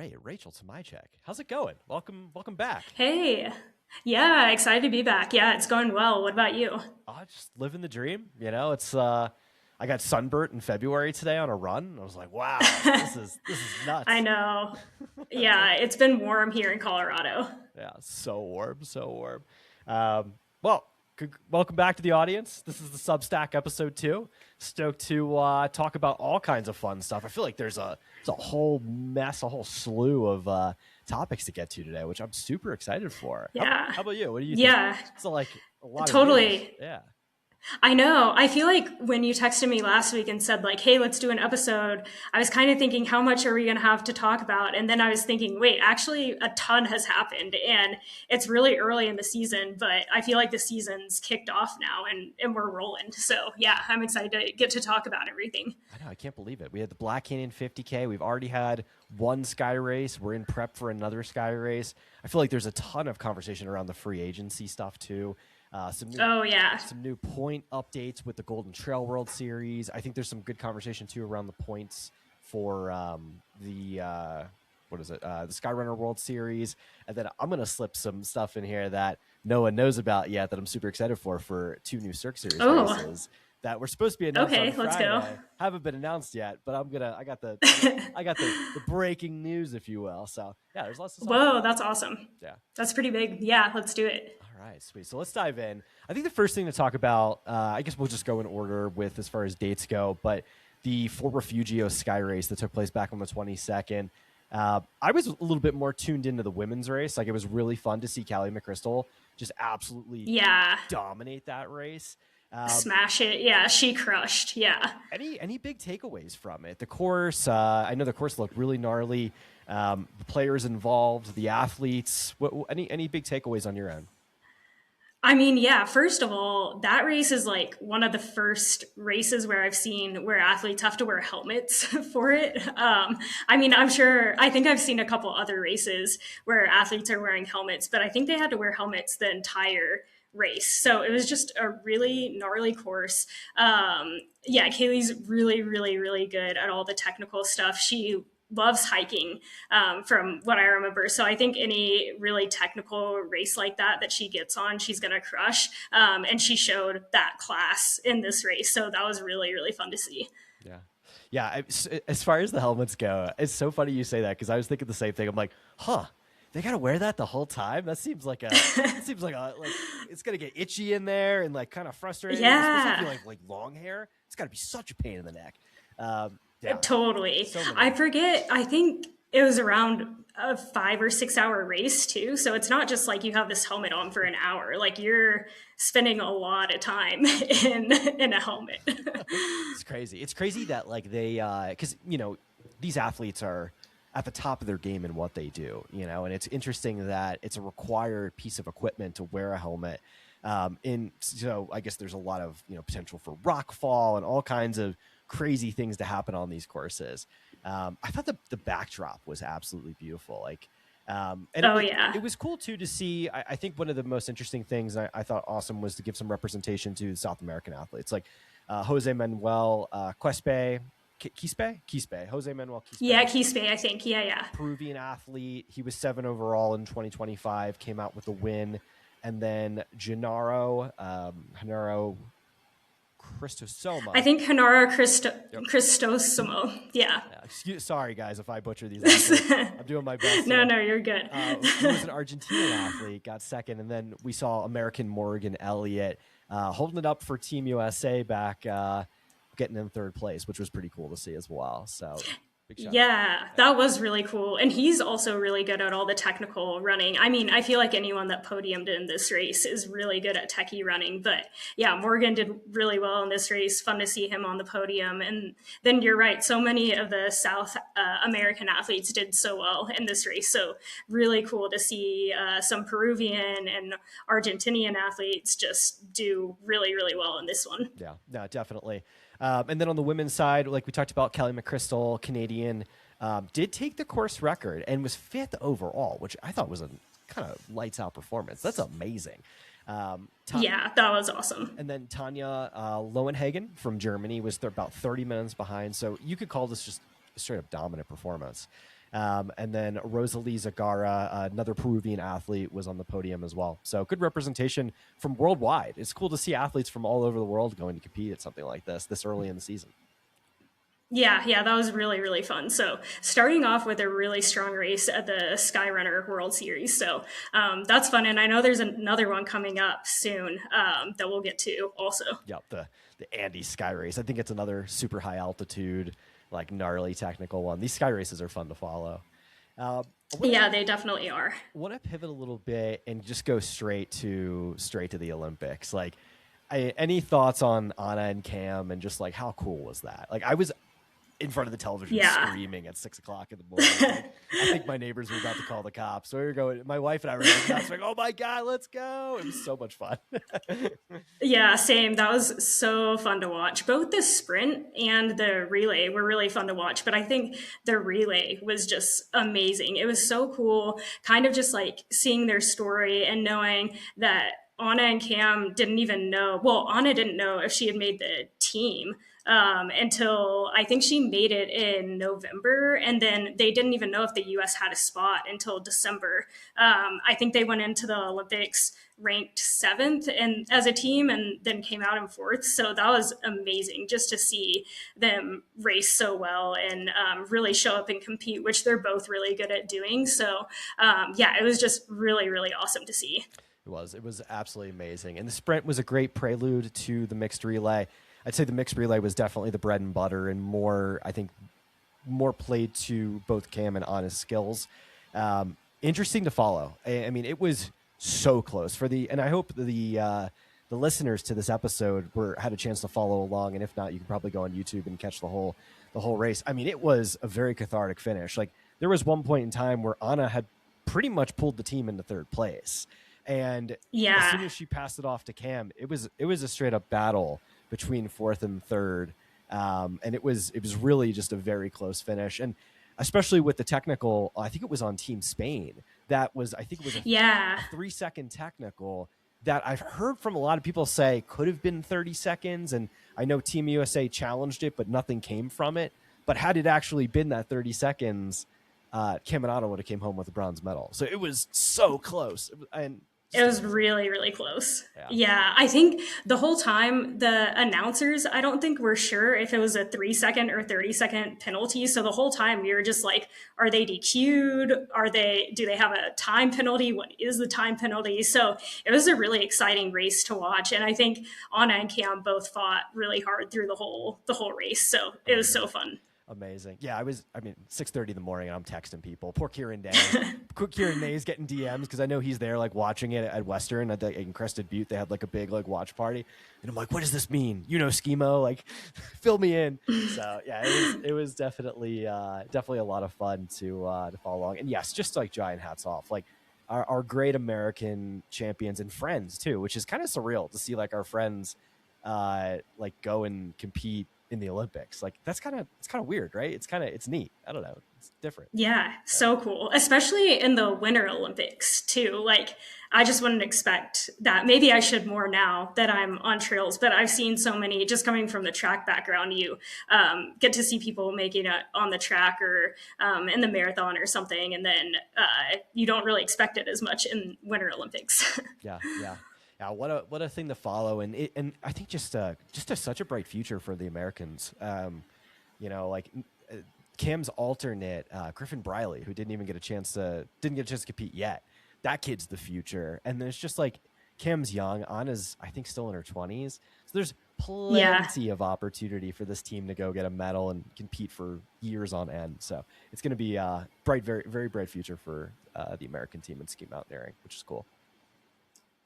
right, Rachel to my check. How's it going? Welcome back. Hey, yeah, excited to be back. Yeah, it's going well. What about you? Just living the dream. It's I got sunburnt in February today on a run. I was like, wow, this is I nuts. know. It's like, Yeah, it's been warm here in Colorado. yeah, so warm, so warm. Well, welcome back to the audience. This is the Substack episode 2. Stoked to talk about all kinds of fun stuff. I feel like there's a whole mess, a whole slew of topics to get to today, which I'm super excited for. How, Yeah. how about you? What do you think? Yeah, It's like a lot of news. totally. Yeah. I know. I feel like when you texted me last week and said like, "Hey, let's do an episode," I was kind of thinking, how much are we going to have to talk about? And then I was thinking, wait, actually a ton has happened and it's really early in the season, but I feel like the season's kicked off now and we're rolling. So, yeah, I'm excited to get to talk about everything. I know, I can't believe it. We had the Black Canyon 50K. We've already had one sky race. We're in prep for another sky race. I feel like there's a ton of conversation around the free agency stuff too. Oh, yeah. Some new point updates with the Golden Trail World Series. I think there's some good conversation too around the points for the Skyrunner World Series. And then I'm gonna slip some stuff in here that no one knows about yet that I'm super excited for 2 new Cirque Series Oh, races that were supposed to be announced okay, on let's Friday. go. Haven't been announced yet, but I got the the breaking news, if you will. So yeah, there's lots of stuff. Whoa, that's awesome. Yeah. That's pretty big. Yeah, let's do it. All right, sweet. So let's dive in. I think the first thing to talk about, I guess we'll just go in order with as far as dates go, but the Fort Refugios Sky Race that took place back on the 22nd. I was a little bit more tuned into the women's race. Like, it was really fun to see Kelly McChrystal just absolutely Yeah, dominate that race. smash it. Yeah, she crushed. Yeah. Any big takeaways from it? The course, I know the course looked really gnarly. The players involved, the athletes. Any big takeaways on your end? I mean, yeah, first of all, that race is like one of the first races where I've seen where athletes have to wear helmets for it. I mean, I think I've seen a couple other races where athletes are wearing helmets, but I think they had to wear helmets the entire race. So it was just a really gnarly course. Yeah, Kaylee's really, really, really good at all the technical stuff. She loves hiking, from what I remember. So I think any really technical race like that she gets on, she's going to crush. And she showed that class in this race. So that was really, really fun to see. Yeah. Yeah. As far as the helmets go, it's so funny you say that because I was thinking the same thing. I'm like, they got to wear that the whole time? That seems like it's going to get itchy in there and like kind of frustrating. Especially if you Yeah. like long hair. It's got to be such a pain in the neck. Yeah. Totally. So many. I forget. I think it was around a 5 or 6 hour race too. So it's not just like you have this helmet on for an hour. Like you're spending a lot of time in a helmet. It's crazy. It's crazy that like they, because these athletes are at the top of their game in what they do, and it's interesting that it's a required piece of equipment to wear a helmet. So I guess there's a lot of potential for rock fall and all kinds of crazy things to happen on these courses. I thought the backdrop was absolutely beautiful. Like, and Oh yeah. it was cool too to see. I think one of the most interesting things I thought awesome was to give some representation to South American athletes, like Jose Manuel Quispe, Jose Manuel Yeah, Quispe, Keith I think. Yeah, yeah. Peruvian athlete. He was 7 overall in 2025, came out with a win. And then Gennaro Cristosoma. I think Yep. Cristosomo. Yeah. Sorry, guys, if I butcher these athletes. I'm doing my best No, here. no, you're good. Who was an Argentinian athlete, got second. And then we saw American Morgan Elliott holding it up for Team USA back, getting in 3rd place, which was pretty cool to see as well. So big shout out. Yeah, that was really cool. And he's also really good at all the technical running. I mean, I feel like anyone that podiumed in this race is really good at techie running. But yeah, Morgan did really well in this race. Fun to see him on the podium. And then you're right, so many of the South American athletes did so well in this race. So really cool to see some Peruvian and Argentinian athletes just do really, really well in this one. Yeah, no, definitely. And then on the women's side, like we talked about, Kelly McChrystal, Canadian, did take the course record and was 5th overall, which I thought was a kind of lights out performance. That's amazing. Yeah, that was awesome. And then Tanya Lowenhagen from Germany was about 30 minutes behind. So you could call this just a straight up dominant performance. And then Rosalie Zagara, another Peruvian athlete, was on the podium as well. So good representation from worldwide. It's cool to see athletes from all over the world going to compete at something like this early in the season. Yeah, that was really, really fun. So starting off with a really strong race at the Skyrunner World Series. So that's fun. And I know there's another one coming up soon that we'll get to also. Yep, the Andy Sky Race. I think it's another super high altitude, like gnarly technical one. These sky races are fun to follow. Yeah, they definitely are. I want to pivot a little bit and just go straight to the Olympics. Like, any thoughts on Anna and Cam and just like how cool was that? Like, I was in front of the television screaming at 6 o'clock in the morning. Like, I think my neighbors were about to call the cops. So we were going, my wife and I were like, oh my God, let's go. It was so much fun. Yeah, same. That was so fun to watch. Both the sprint and the relay were really fun to watch, but I think the relay was just amazing. It was so cool, kind of just like seeing their story and knowing that Anna and Cam didn't even know. Well, Anna didn't know if she had made the team until I think she made it in November. And then they didn't even know if the US had a spot until December. I think they went into the Olympics ranked 7th and as a team and then came out in 4th. So that was amazing just to see them race so well and really show up and compete, which they're both really good at doing. So yeah, it was just really, really awesome to see. It was absolutely amazing. And the sprint was a great prelude to the mixed relay. I'd say the mixed relay was definitely the bread and butter and more played to both Cam and Anna's skills. Interesting to follow. I mean, it was so close and I hope the listeners to this episode had a chance to follow along. And if not, you can probably go on YouTube and catch the whole race. I mean, it was a very cathartic finish. Like, there was one point in time where Anna had pretty much pulled the team into 3rd place. And as soon as she passed it off to Cam, it was a straight up battle between 4th and 3rd. And it was really just a very close finish. And especially with the technical, I think it was on Team Spain. I think it was a 3-second technical that I've heard from a lot of people say could have been 30 seconds. And I know Team USA challenged it, but nothing came from it. But had it actually been that 30 seconds, Cam and Anna would have came home with a bronze medal. So it was so close. It was really, really close. Yeah. I think the whole time the announcers, I don't think were sure if it was a 3-second or 30-second penalty. So the whole time we were just like, are they DQ'd? Do they have a time penalty? What is the time penalty? So it was a really exciting race to watch. And I think Anna and Cam both fought really hard through the whole race. So it was so fun. Amazing. Yeah, 6:30 in the morning and I'm texting people. Poor Kieran Day. Kieran Day is getting DMs because I know he's there like watching it at Western in Crested Butte. They had like a big like watch party. And I'm like, what does this mean? Schemo, like fill me in. So yeah, it was definitely a lot of fun to follow along. And yes, just like giant hats off. Like our great American champions and friends too, which is kind of surreal to see like our friends like go and compete in the Olympics. Like it's kind of weird, right? It's neat. I don't know. It's different. Yeah, so cool. Especially in the Winter Olympics too. Like I just wouldn't expect that. Maybe I should more now that I'm on trails, but I've seen so many just coming from the track background. You get to see people making it on the track or in the marathon or something. And then you don't really expect it as much in Winter Olympics. Yeah. Yeah, what a thing to follow, and I think just such a bright future for the Americans. Cam's alternate, Griffin Briley, who didn't get a chance to compete yet. That kid's the future, and there's just like Cam's young, Anna's I think still in her 20s, so there's plenty of opportunity for this team to go get a medal and compete for years on end. So it's going to be a very, very bright future for the American team in ski mountaineering, which is cool.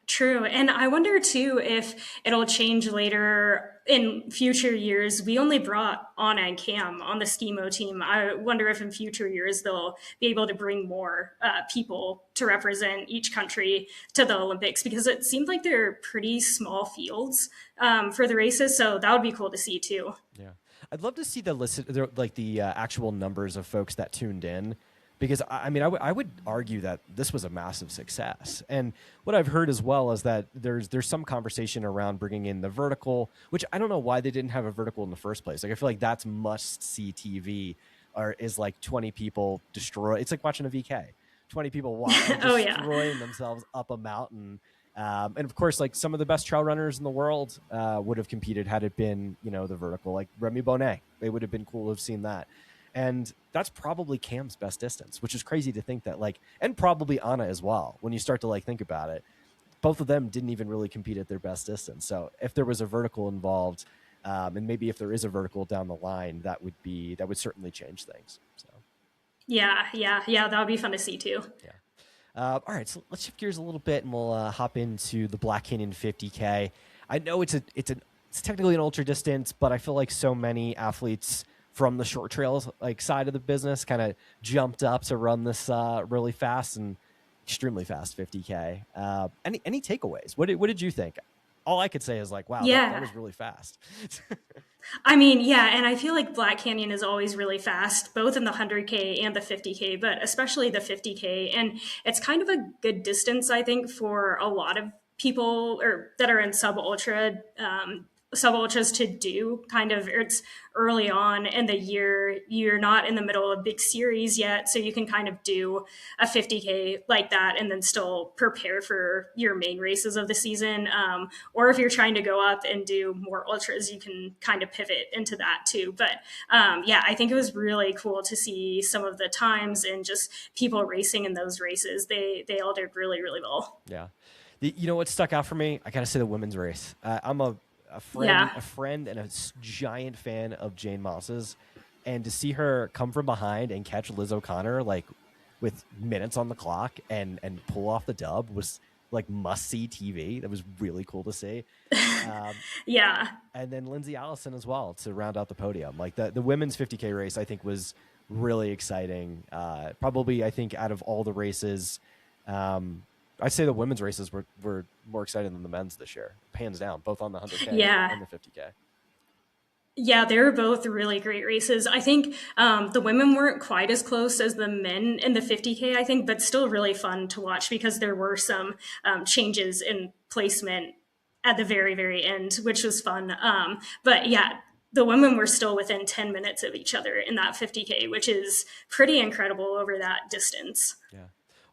True. And I wonder too if it'll change later in future years. We only brought Anna and Cam on the skimo team. I wonder if in future years they'll be able to bring more people to represent each country to the Olympics, because it seemed like they're pretty small fields for the races. So that would be cool to see too. Yeah. I'd love to see the actual numbers of folks that tuned in. Because, I would argue that this was a massive success. And what I've heard as well is that there's some conversation around bringing in the vertical, which I don't know why they didn't have a vertical in the first place. Like, I feel like that's must-see TV is like 20 people destroy. It's like watching a VK. 20 people Oh yeah. destroying themselves up a mountain. And of course, like some of the best trail runners in the world would have competed had it been, the vertical, like Remy Bonnet. They would have been cool to have seen that. And that's probably Cam's best distance, which is crazy to think that, like, and probably Anna as well. When you start to like think about it, both of them didn't even really compete at their best distance. So if there was a vertical involved, and maybe if there is a vertical down the line, that would certainly change things. So Yeah. That would be fun to see too. yeah. All right, so let's shift gears a little bit, and we'll hop into the Black Canyon 50K. I know it's technically an ultra distance, but I feel like so many athletes from the short trails like side of the business kind of jumped up to run this really fast and extremely fast 50K. Any takeaways? What did you think? All I could say is like, wow, that was really fast. I mean, yeah, and I feel like Black Canyon is always really fast, both in the 100K and the 50K, but especially the 50K. And it's kind of a good distance, I think, for a lot of people or that are in sub ultras to do. Kind of, it's early on in the year, you're not in the middle of a big series yet, so you can kind of do a 50K like that and then still prepare for your main races of the season. Or if you're trying to go up and do more ultras, you can kind of pivot into that too. But yeah, I think it was really cool to see some of the times and just people racing in those races. They all did really, really well. Yeah. You know what stuck out for me? I gotta say the women's race. I'm a friend and a giant fan of Jane Moss's, and to see her come from behind and catch Liz O'Connor like with minutes on the clock and pull off the dub was like must see TV. That was really cool to see. Yeah. And then Lindsay Allison as well to round out the podium. Like the women's 50K race, I think was really exciting. Probably, I think out of all the races, I'd say the women's races were more exciting than the men's this year, hands down, both on the 100K and the 50K. Yeah, they were both really great races. I think the women weren't quite as close as the men in the 50K, I think, but still really fun to watch because there were some changes in placement at the very, very end, which was fun. But yeah, the women were still within 10 minutes of each other in that 50K, which is pretty incredible over that distance. Yeah.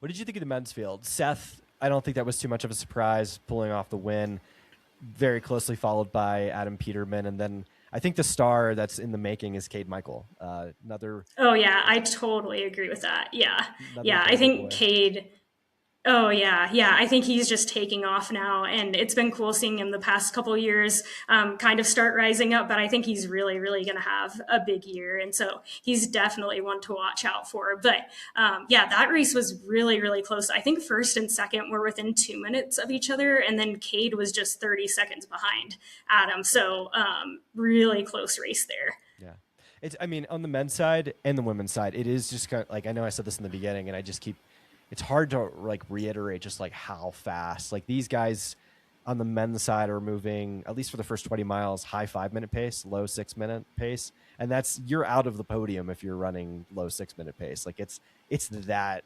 What did you think of the men's field? Seth, I don't think that was too much of a surprise, pulling off the win, very closely followed by Adam Peterman. And then I think the star that's in the making is Cade Michael. Oh, yeah, I totally agree with that. Yeah. Yeah, I think Cade... Oh, yeah. Yeah, I think he's just taking off now. And it's been cool seeing him the past couple of years kind of start rising up. But I think he's really, really going to have a big year. And so he's definitely one to watch out for. But yeah, that race was really, really close. I think first and second were within 2 minutes of each other. And then Cade was just 30 seconds behind Adam. So really close race there. Yeah. I mean, on the men's side and the women's side, it is just kind of like, I know I said this in the beginning and I just keep, it's hard to like reiterate just like how fast like these guys on the men's side are moving, at least for the first 20 miles, high 5-minute pace, low 6-minute pace. And that's, you're out of the podium if you're running low 6-minute pace. Like it's that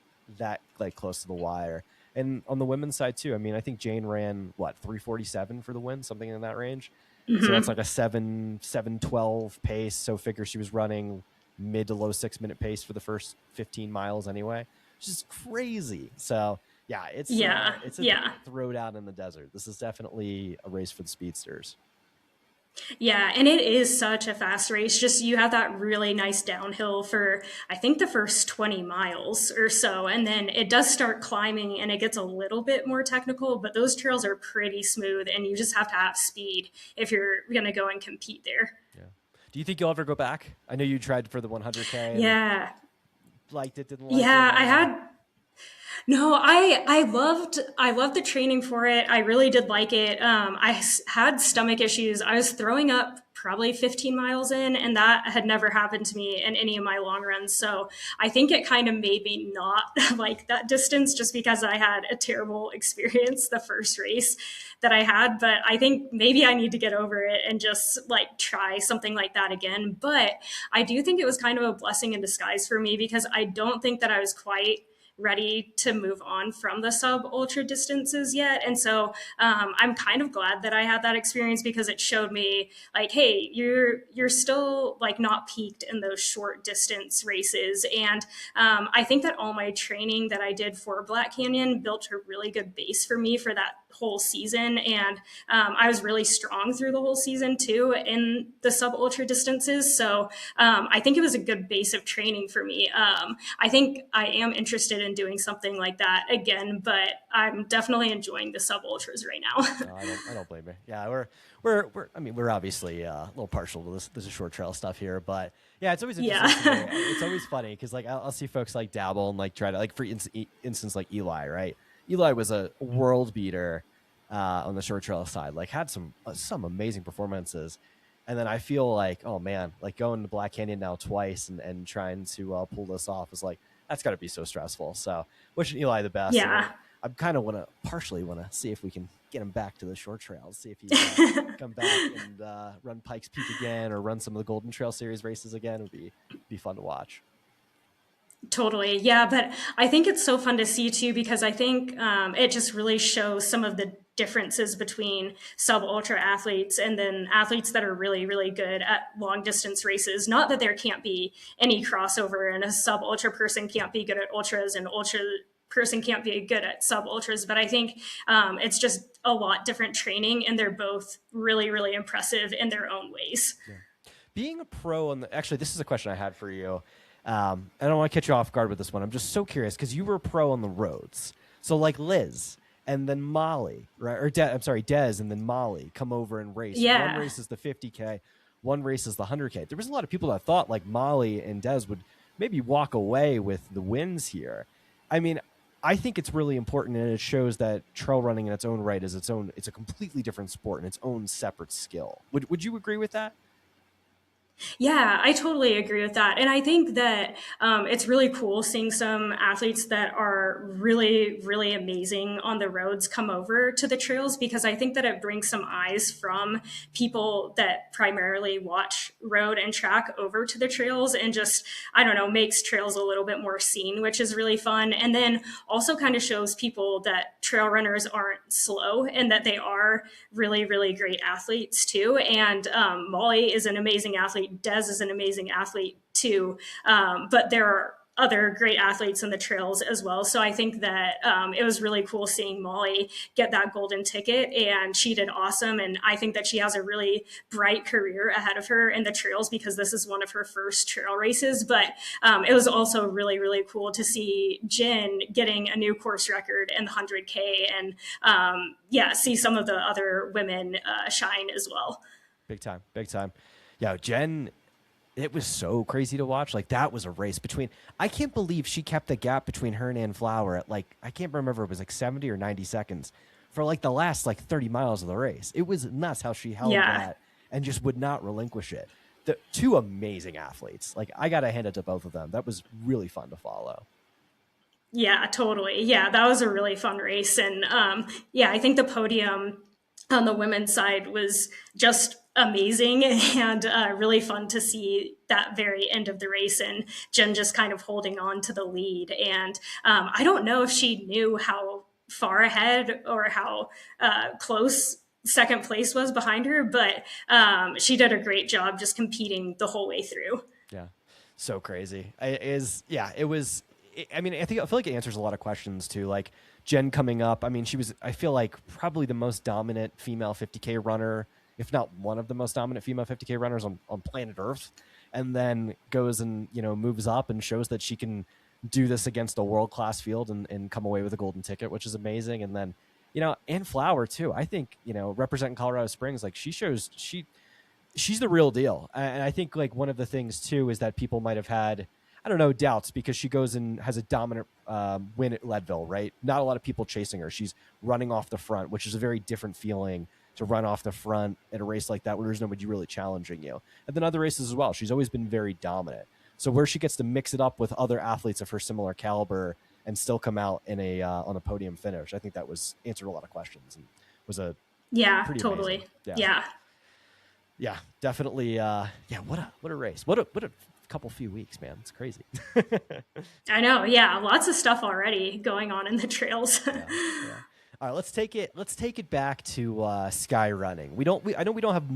like close to the wire. And on the women's side too, I mean, I think Jane ran 3:47 for the win, something in that range. Mm-hmm. So that's like a 7:12 pace. So figure she was running mid to low 6-minute pace for the first 15 miles anyway. Just crazy. So yeah, it's a throwdown in the desert. This is definitely a race for the speedsters. Yeah, and it is such a fast race. Just you have that really nice downhill for I think the first 20 miles or so, and then it does start climbing and it gets a little bit more technical, but those trails are pretty smooth and you just have to have speed if you're going to go and compete there. Yeah. Do you think you'll ever go back? I know you tried for the 100K. Yeah. Liked it, didn't like it? Yeah, I loved the training for it. I really did like it. I had stomach issues. I was throwing up probably 15 miles in, and that had never happened to me in any of my long runs. So I think it kind of made me not like that distance just because I had a terrible experience the first race that I had. But I think maybe I need to get over it and just like try something like that again. But I do think it was kind of a blessing in disguise for me because I don't think that I was quite ready to move on from the sub ultra distances yet. And so I'm kind of glad that I had that experience, because it showed me like, hey, you're still like not peaked in those short distance races. And I think that all my training that I did for Black Canyon built a really good base for me for that whole season. And I was really strong through the whole season too in the sub ultra distances. So I think it was a good base of training for me. I think I am interested in doing something like that again, but I'm definitely enjoying the sub ultras right now. No, I don't blame you. Yeah, I mean, we're obviously a little partial to this short trail stuff here, but yeah, it's always interesting. Yeah. It's always funny because like I'll see folks like dabble and like try to like for instance like Eli, right? Eli was a world beater on the short trail side, like had some amazing performances. And then I feel like, oh man, like going to Black Canyon now twice and trying to pull this off is like, that's got to be so stressful. So wishing Eli the best. Yeah. I kind of partially want to see if we can get him back to the short trails, see if he come back and run Pikes Peak again or run some of the Golden Trail Series races again. It would be fun to watch. Totally. Yeah. But I think it's so fun to see too, because I think it just really shows some of the differences between sub ultra athletes and then athletes that are really, really good at long distance races. Not that there can't be any crossover and a sub ultra person can't be good at ultras and ultra person can't be good at sub ultras, but I think it's just a lot different training, and they're both really, really impressive in their own ways. Yeah. Being a pro actually, this is a question I had for you. I don't want to catch you off guard with this one. I'm just so curious because you were a pro on the roads. So like Liz and then Molly, right? Or Des and then Molly come over and race. Yeah. One race is the 50K, one race is the 100K. There was a lot of people that thought like Molly and Des would maybe walk away with the wins here. I mean, I think it's really important, and it shows that trail running in its own right is it's a completely different sport and its own separate skill. Would you agree with that? Yeah, I totally agree with that. And I think that it's really cool seeing some athletes that are really, really amazing on the roads come over to the trails, because I think that it brings some eyes from people that primarily watch road and track over to the trails, and just, I don't know, makes trails a little bit more seen, which is really fun. And then also kind of shows people that trail runners aren't slow and that they are really, really great athletes too. And Molly is an amazing athlete. Des is an amazing athlete too. But there are other great athletes in the trails as well. So I think that it was really cool seeing Molly get that golden ticket, and she did awesome. And I think that she has a really bright career ahead of her in the trails, because this is one of her first trail races. But it was also really, really cool to see Jen getting a new course record in the 100K, and see some of the other women shine as well. Big time. Yeah, Jen, it was so crazy to watch. Like, that was a race between, I can't believe she kept the gap between her and Ann Flower at like, I can't remember, it was like 70 or 90 seconds for like the last like 30 miles of the race. It was nuts how she held that and just would not relinquish it. The two amazing athletes. Like, I got to hand it to both of them. That was really fun to follow. Yeah, totally. Yeah, that was a really fun race. And I think the podium on the women's side was just amazing, and really fun to see that very end of the race, and Jen just kind of holding on to the lead. And I don't know if she knew how far ahead or how close second place was behind her, but she did a great job just competing the whole way through. Yeah, so crazy. It was. I mean, I feel like it answers a lot of questions too. Like Jen coming up. I mean, she was, I feel like, probably the most dominant female 50K runner, if not one of the most dominant female 50K runners on planet Earth, and then goes and, moves up and shows that she can do this against a world-class field and come away with a golden ticket, which is amazing. And then, Ann Flower too, I think, representing Colorado Springs, like she's the real deal. And I think like one of the things too is that people might have had, I don't know, doubts, because she goes and has a dominant win at Leadville, right? Not a lot of people chasing her. She's running off the front, which is a very different feeling to run off the front at a race like that where there's nobody really challenging you. And then other races as well. She's always been very dominant. So where she gets to mix it up with other athletes of her similar caliber and still come out in on a podium finish, I think that answered a lot of questions and was a pretty totally amazing. Yeah, definitely. What a race. What a couple few weeks, man. It's crazy. I know. Yeah. Lots of stuff already going on in the trails. Yeah. All right, let's take it back to sky running. I know we don't have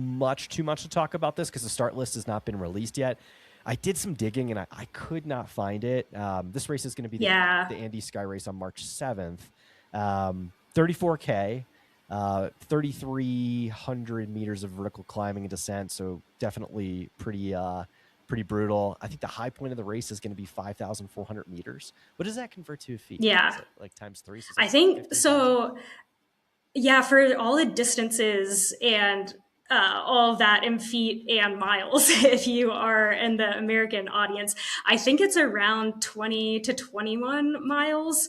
too much to talk about this because the start list has not been released yet. I did some digging and I could not find it. This race is going to be the Andy Sky Race on March 7th. 34K, 3,300 meters of vertical climbing and descent. So definitely pretty brutal. I think the high point of the race is going to be 5,400 meters. What does that convert to feet? Yeah. Like times 3? So I think so. Yeah, for all the distances and all of that in feet and miles, if you are in the American audience, I think it's around 20 to 21 miles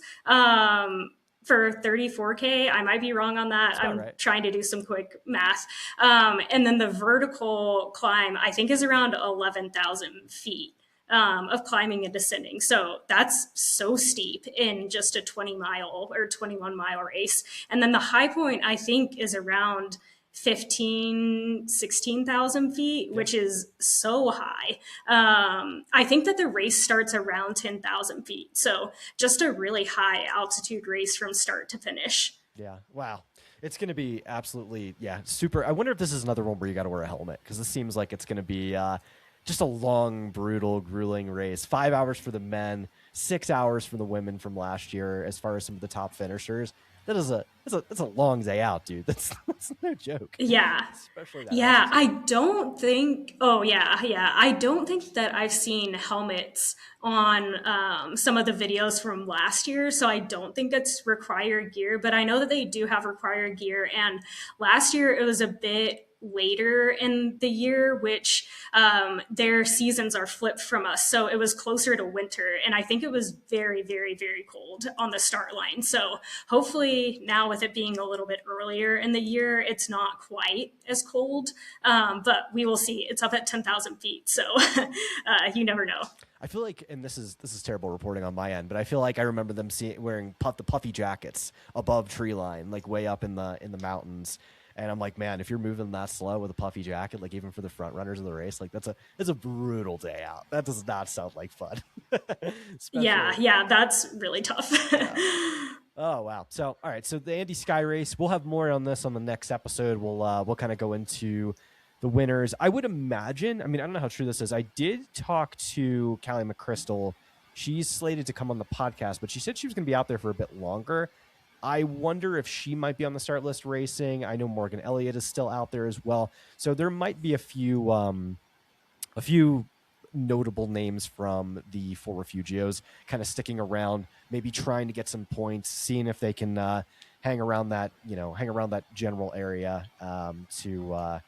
for 34K. I might be wrong on that. I'm right. Trying to do some quick math. And then the vertical climb, I think, is around 11,000 feet. Of climbing and descending. So that's so steep in just a 20-mile or 21-mile race. And then the high point, I think, is around 16,000 feet, which is so high. I think that the race starts around 10,000 feet. So just a really high altitude race from start to finish. Yeah. Wow. It's going to be absolutely, super. I wonder if this is another one where you got to wear a helmet, because this seems like it's going to be just a long, brutal, grueling race. 5 hours for the men, 6 hours for the women from last year. As far as some of the top finishers, that's a long day out, dude. That's no joke. Yeah, especially that. Yeah, I don't think. Oh yeah. I don't think that I've seen helmets on some of the videos from last year, so I don't think that's required gear. But I know that they do have required gear, and last year it was a bit later in the year, which their seasons are flipped from us. So it was closer to winter. And I think it was very, very, very cold on the start line. So hopefully now, with it being a little bit earlier in the year, it's not quite as cold. But we will see. It's up at 10,000 feet. So you never know. I feel like, and this is terrible reporting on my end, but I feel like I remember them wearing the puffy jackets above tree line, like way up in the mountains. And I'm like, man, if you're moving that slow with a puffy jacket, like even for the front runners of the race, like that's a brutal day out. That does not sound like fun. Yeah, that's really tough. Yeah. Oh wow. So all right, so the Andy Sky Race, we'll have more on this on the next episode. We'll kind of go into the winners. I would imagine, I mean, I don't know how true this is. I did talk to Kelly McChrystal. She's slated to come on the podcast, but she said she was going to be out there for a bit longer. I wonder if she might be on the start list racing. I know Morgan Elliott is still out there as well. So there might be a few notable names from the four Refugios kind of sticking around, maybe trying to get some points, seeing if they can hang around that general area to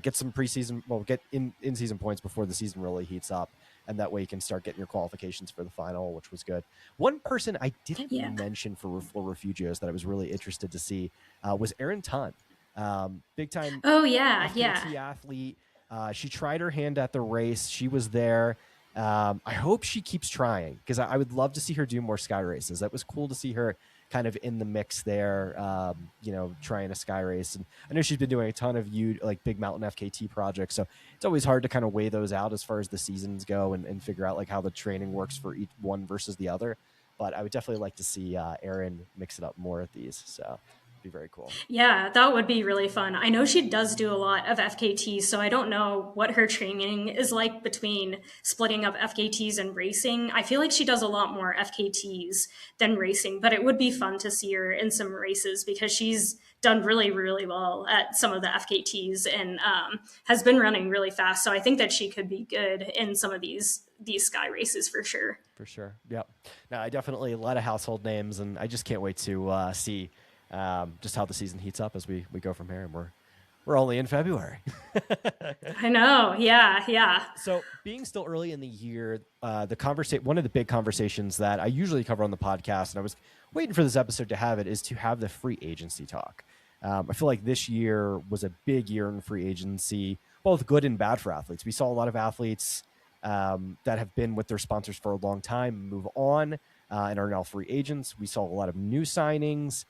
get some preseason, get in-season points before the season really heats up. And that way you can start getting your qualifications for the final, which was good. One person I didn't mention for Refugios that I was really interested to see was Erin Tunn. Big time FKT athlete. She tried her hand at the race. She was there. I hope she keeps trying, because I would love to see her do more sky races. That was cool to see her kind of in the mix there, trying a sky race. And I know she's been doing a ton of big mountain FKT projects. So it's always hard to kind of weigh those out as far as the seasons go and figure out like how the training works for each one versus the other. But I would definitely like to see Erin mix it up more at these. So be very cool. Yeah, that would be really fun. I know she does do a lot of FKTs, so I don't know what her training is like between splitting up FKTs and racing. I feel like she does a lot more FKTs than racing, but it would be fun to see her in some races because she's done really, really well at some of the FKTs and has been running really fast. So I think that she could be good in some of these sky races for sure. For sure. Yep. Now, I definitely a lot of household names, and I just can't wait to see just how the season heats up as we go from here, and we're only in February. I know, yeah. So, being still early in the year, one of the big conversations that I usually cover on the podcast, and I was waiting for this episode to have it, is to have the free agency talk. I feel like this year was a big year in free agency, both good and bad for athletes. We saw a lot of athletes that have been with their sponsors for a long time move on and are now free agents. We saw a lot of new signings.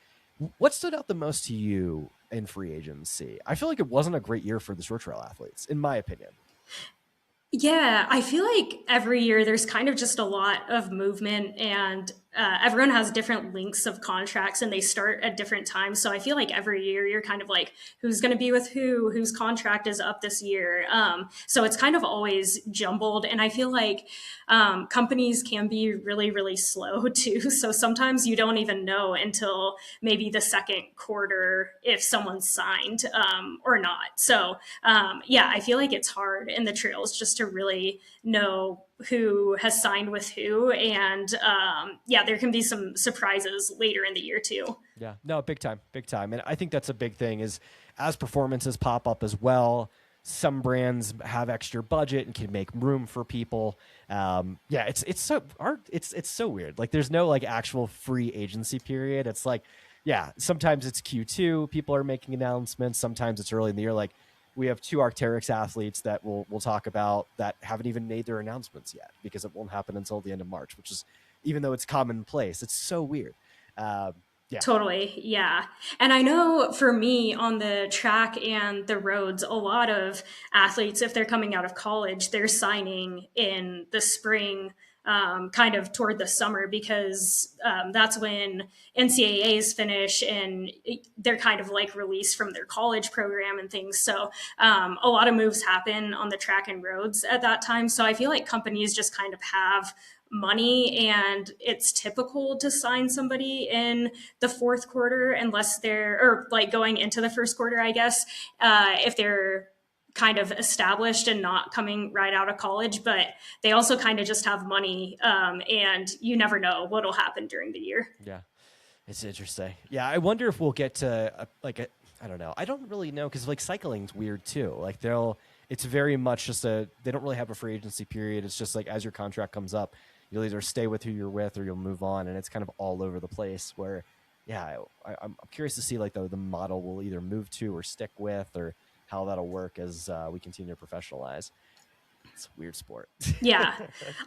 What stood out the most to you in free agency? I feel like it wasn't a great year for the short trail athletes, in my opinion. Yeah, I feel like every year there's kind of just a lot of movement, and everyone has different lengths of contracts and they start at different times. So I feel like every year you're kind of like, who's going to be with who, whose contract is up this year. So it's kind of always jumbled. And I feel like companies can be really, really slow too. So sometimes you don't even know until maybe the second quarter if someone's signed or not. So yeah, I feel like it's hard in the trails just to really know who has signed with who. And yeah, there can be some surprises later in the year too. Yeah, no, big time, big time. And I think that's a big thing is as performances pop up as well, some brands have extra budget and can make room for people. Yeah, it's so weird. Like there's no like actual free agency period. It's like, yeah, sometimes it's Q2, people are making announcements. Sometimes it's early in the year. Like we have two Arc'teryx athletes that we'll talk about that haven't even made their announcements yet because it won't happen until the end of March, which is, even though it's commonplace, it's so weird. Yeah. Totally. Yeah. And I know for me on the track and the roads, a lot of athletes, if they're coming out of college, they're signing in the spring, kind of toward the summer, because that's when NCAAs finish and they're kind of like released from their college program and things. So a lot of moves happen on the track and roads at that time. So I feel like companies just kind of have money, and it's typical to sign somebody in the fourth quarter unless they're, or like going into the first quarter, I guess, if they're kind of established and not coming right out of college. But they also kind of just have money, and you never know what'll happen during the year. Yeah. It's interesting. Yeah, I wonder if we'll get to I don't know. I don't really know because like cycling's weird too. Like it's very much just they don't really have a free agency period. It's just like as your contract comes up, you'll either stay with who you're with or you'll move on, and it's kind of all over the place. Where, yeah, I'm curious to see like the model will either move to or stick with, or how that'll work as we continue to professionalize. It's a weird sport. Yeah,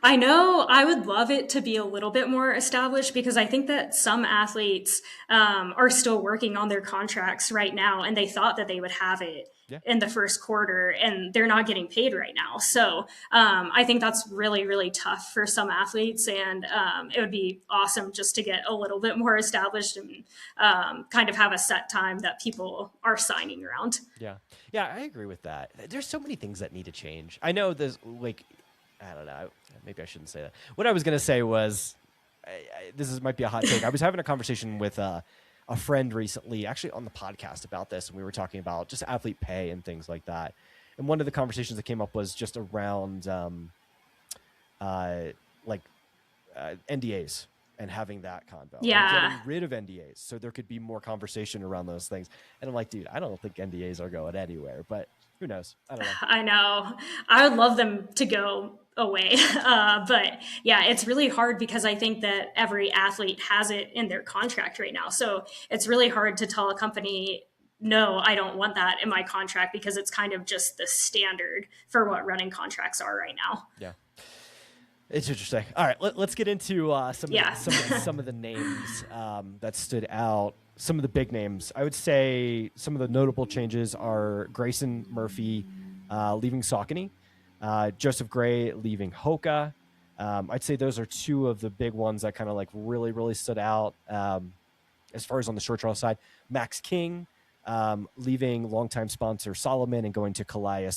I know. I would love it to be a little bit more established, because I think that some athletes are still working on their contracts right now, and they thought that they would have it Yeah. in the first quarter, and they're not getting paid right now. So I think that's really, really tough for some athletes, and it would be awesome just to get a little bit more established and kind of have a set time that people are signing around. Yeah. Yeah, I agree with that. There's so many things that need to change. I know there's like, I don't know. Maybe I shouldn't say that. What I was going to say was, might be a hot take. I was having a conversation with a friend recently, actually on the podcast about this, and we were talking about just athlete pay and things like that. And one of the conversations that came up was just around NDAs and having that convo. Yeah. And getting rid of NDAs so there could be more conversation around those things. And I'm like, dude, I don't think NDAs are going anywhere, but who knows? I don't know. I know. I would love them to go away. But yeah, it's really hard because I think that every athlete has it in their contract right now. So it's really hard to tell a company, no, I don't want that in my contract, because it's kind of just the standard for what running contracts are right now. Yeah. It's interesting. All right, let's get into some of the names that stood out. Some of the big names. I would say some of the notable changes are Grayson Murphy leaving Saucony, Joseph Gray leaving Hoka. I'd say those are two of the big ones that kind of like really, really stood out. As far as on the short trail side, Max King leaving longtime sponsor Solomon and going to Calais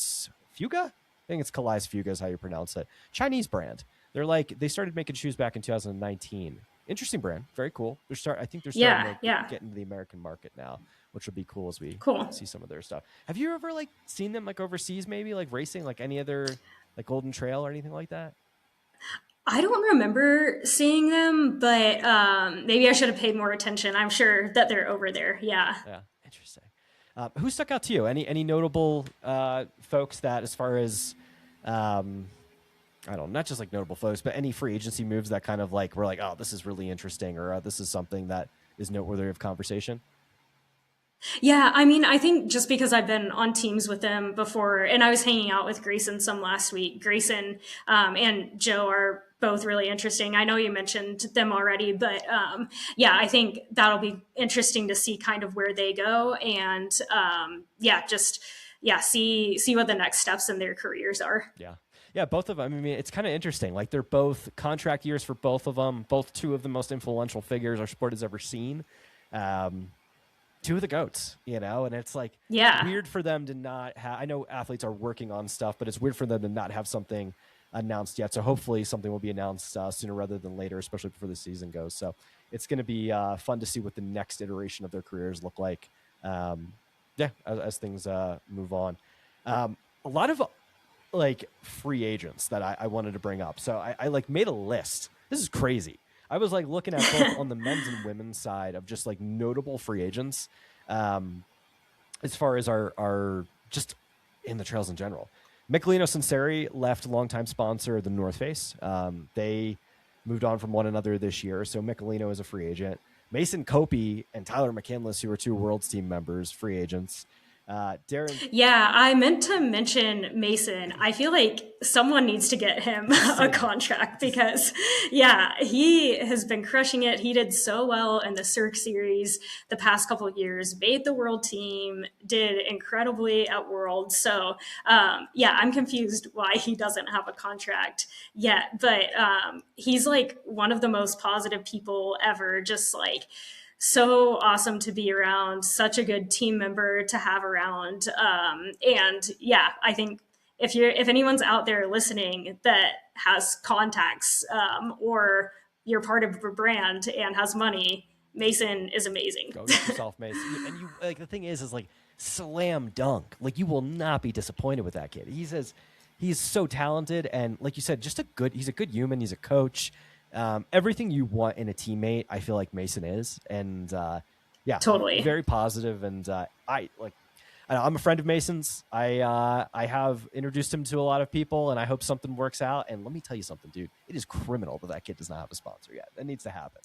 Fuga. I think it's Calais Fuga is how you pronounce it. Chinese brand. They started making shoes back in 2019. Interesting brand, very cool. I think they're starting to get into the American market now, which would be cool as we see some of their stuff. Have you ever like seen them like overseas, maybe like racing, like any other like Golden Trail or anything like that? I don't remember seeing them, but maybe I should have paid more attention. I'm sure that they're over there. Yeah. Yeah. Interesting. Who stuck out to you? Any notable folks that, as far as I don't know, not just like notable folks, but any free agency moves that kind of like were like, oh, this is really interesting, or this is something that is noteworthy of conversation? Yeah, I mean, I think just because I've been on teams with them before, and I was hanging out with Grayson some last week. Grayson and Joe are both really interesting. I know you mentioned them already, but yeah, I think that'll be interesting to see kind of where they go, and see what the next steps in their careers are. Yeah, Yeah, both of them. I mean, it's kind of interesting. Like they're both contract years for both of them. Both two of the most influential figures our sport has ever seen. Um, Two of the goats, and it's like Yeah. weird for them to not have. I know athletes are working on stuff, but it's weird for them to not have something announced yet. So hopefully something will be announced sooner rather than later, especially before the season goes. So it's going to be fun to see what the next iteration of their careers look like. As things move on. A lot of like free agents that I wanted to bring up. So I like made a list. This is crazy. I was like looking at both on the men's and women's side of just like notable free agents, as far as our just in the trails in general. Michelino Sinceri left longtime sponsor the North Face. They moved on from one another this year, so Michelino is a free agent. Mason Copey and Tyler McCandless, who are two Worlds team members, free agents. Darren. Yeah, I meant to mention Mason. I feel like someone needs to get him a contract because, yeah, he has been crushing it. He did so well in the Cirque Series the past couple of years, made the world team, did incredibly at Worlds. So, yeah, I'm confused why he doesn't have a contract yet. But he's like one of the most positive people ever, just like so awesome to be around, such a good team member to have around. And yeah, I think if anyone's out there listening that has contacts, or you're part of a brand and has money, Mason is amazing. Go get yourself, Mason. And you like the thing is like slam dunk. Like you will not be disappointed with that kid. He's so talented, and like you said, he's a good human. He's a coach. Everything you want in a teammate, I feel like Mason is, and yeah, totally very positive. And I'm a friend of Mason's. I have introduced him to a lot of people, and I hope something works out. And let me tell you something, dude, it is criminal that kid does not have a sponsor yet. That needs to happen.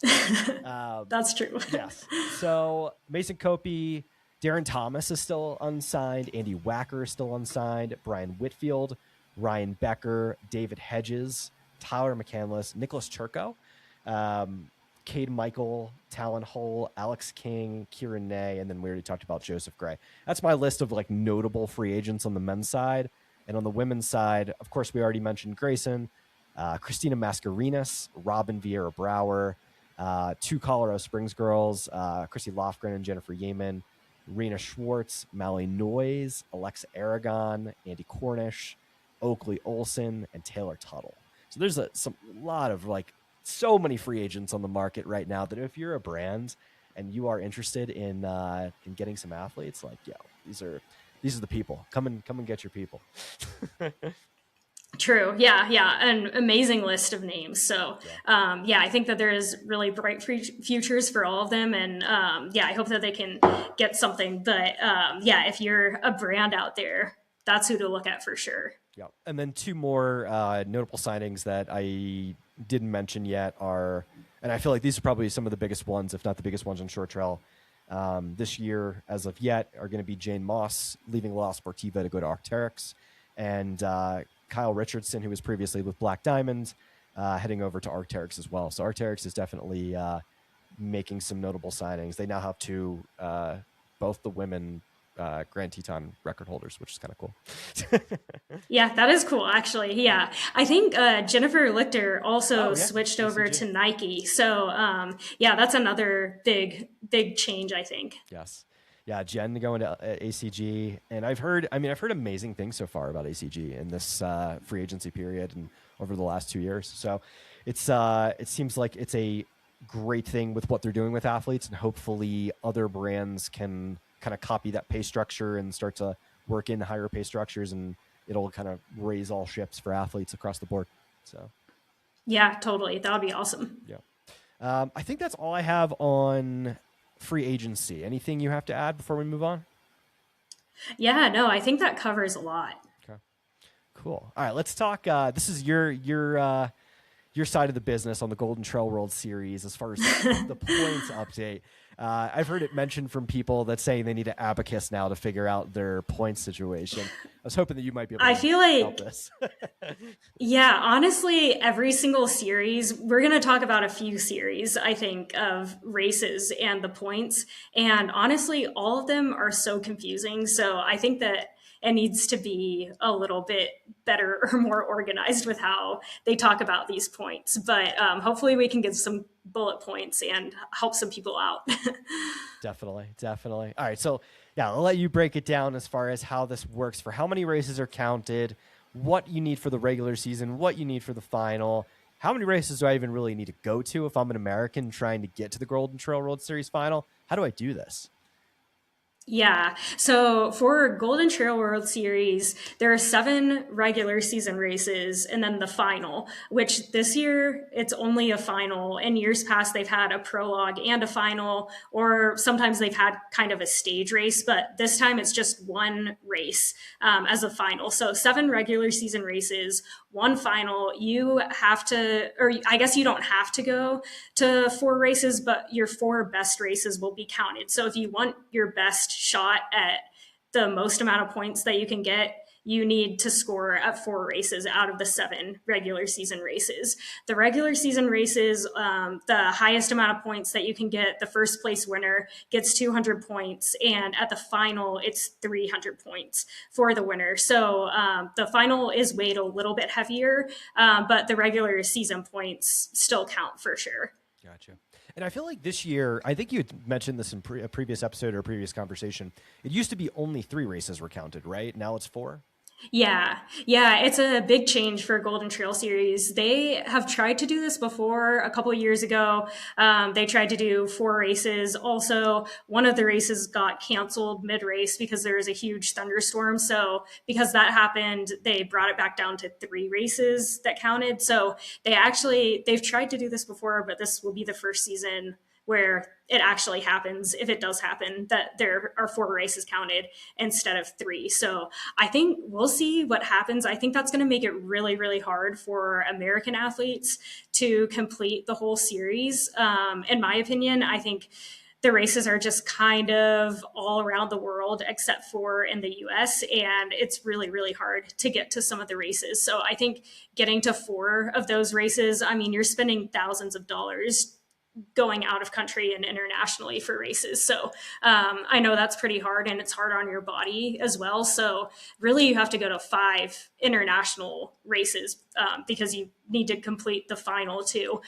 That's true. Yes. So Mason Copey, Darren Thomas is still unsigned. Andy Wacker is still unsigned. Brian Whitfield, Ryan Becker, David Hedges, Tyler McCandless, Nicholas Turco, Cade Michael, Talon Hull, Alex King, Kieran Ney, and then we already talked about Joseph Gray. That's my list of like notable free agents on the men's side. And on the women's side, of course, we already mentioned Grayson, Christina Mascarenas, Robin Vieira Brower, two Colorado Springs girls, Chrissy Lofgren and Jennifer Yeaman, Rena Schwartz, Mally Noyes, Alexa Aragon, Andy Cornish, Oakley Olson, and Taylor Tuttle. So there's a lot of like so many free agents on the market right now that if you're a brand and you are interested in getting some athletes, like, yo, these are the people. Come and get your people. True. Yeah. An amazing list of names. So, yeah, I think that there is really bright futures for all of them. And, yeah, I hope that they can get something. But, yeah, if you're a brand out there, that's who to look at for sure. Yeah. And then two more notable signings that I didn't mention yet are, and I feel like these are probably some of the biggest ones, if not the biggest ones on short trail this year as of yet, are going to be Jane Moss leaving La Sportiva to go to Arc'teryx, and Kyle Richardson, who was previously with Black Diamond, heading over to Arc'teryx as well. So Arc'teryx is definitely making some notable signings. They now have two, both the women Grand Teton record holders, which is kind of cool. Yeah, that is cool, actually. Yeah. I think Jennifer Lichter also switched over to Nike. So, yeah, that's another big change, I think. Yes. Yeah, Jen going to ACG. And I've heard amazing things so far about ACG in this free agency period and over the last 2 years. So it seems like it's a great thing with what they're doing with athletes, and hopefully other brands can kind of copy that pay structure and start to work in higher pay structures, and it'll kind of raise all ships for athletes across the board. So, yeah, totally. That would be awesome. Yeah. I think that's all I have on free agency. Anything you have to add before we move on? Yeah, no, I think that covers a lot. Okay, cool. All right, let's talk. This is your side of the business on the Golden Trail World Series as far as the points update. I've heard it mentioned from people that saying they need an abacus now to figure out their points situation. I was hoping that you might be able to help this. Yeah, honestly, every single series, we're going to talk about a few series, I think, of races and the points. And honestly, all of them are so confusing. So I think that and needs to be a little bit better or more organized with how they talk about these points. But hopefully we can give some bullet points and help some people out. Definitely, definitely. All right, so yeah, I'll let you break it down as far as how this works for how many races are counted, what you need for the regular season, what you need for the final. How many races do I even really need to go to if I'm an American trying to get to the Golden Trail World Series final? How do I do this? Yeah. So for Golden Trail World Series, there are 7 regular season races and then the final, which this year it's only a final. In years past, they've had a prologue and a final, or sometimes they've had kind of a stage race, but this time it's just one race as a final. So 7 regular season races, one final. You have to, or I guess you don't have to go to 4 races, but your 4 best races will be counted. So if you want your best shot at the most amount of points that you can get, you need to score at 4 races out of the 7 regular season races. The regular season races, the highest amount of points that you can get, the first place winner gets 200 points. And at the final, it's 300 points for the winner. So the final is weighed a little bit heavier, but the regular season points still count for sure. Gotcha. And I feel like this year, I think you had mentioned this in a previous episode or a previous conversation. It used to be only 3 races were counted, right? Now it's 4. Yeah, it's a big change for Golden Trail Series. They have tried to do this before a couple of years ago. They tried to do 4 races. Also, one of the races got canceled mid-race because there was a huge thunderstorm. So because that happened, they brought it back down to 3 races that counted. So they've tried to do this before, but this will be the first season where it actually happens, if it does happen, that there are 4 races counted instead of 3. So I think we'll see what happens. I think that's going to make it really, really hard for American athletes to complete the whole series. In my opinion, I think the races are just kind of all around the world except for in the US, and it's really, really hard to get to some of the races. So I think getting to 4 of those races, I mean, you're spending thousands of dollars going out of country and internationally for races. So I know that's pretty hard, and it's hard on your body as well. So really you have to go to 5 international races because you need to complete the final too.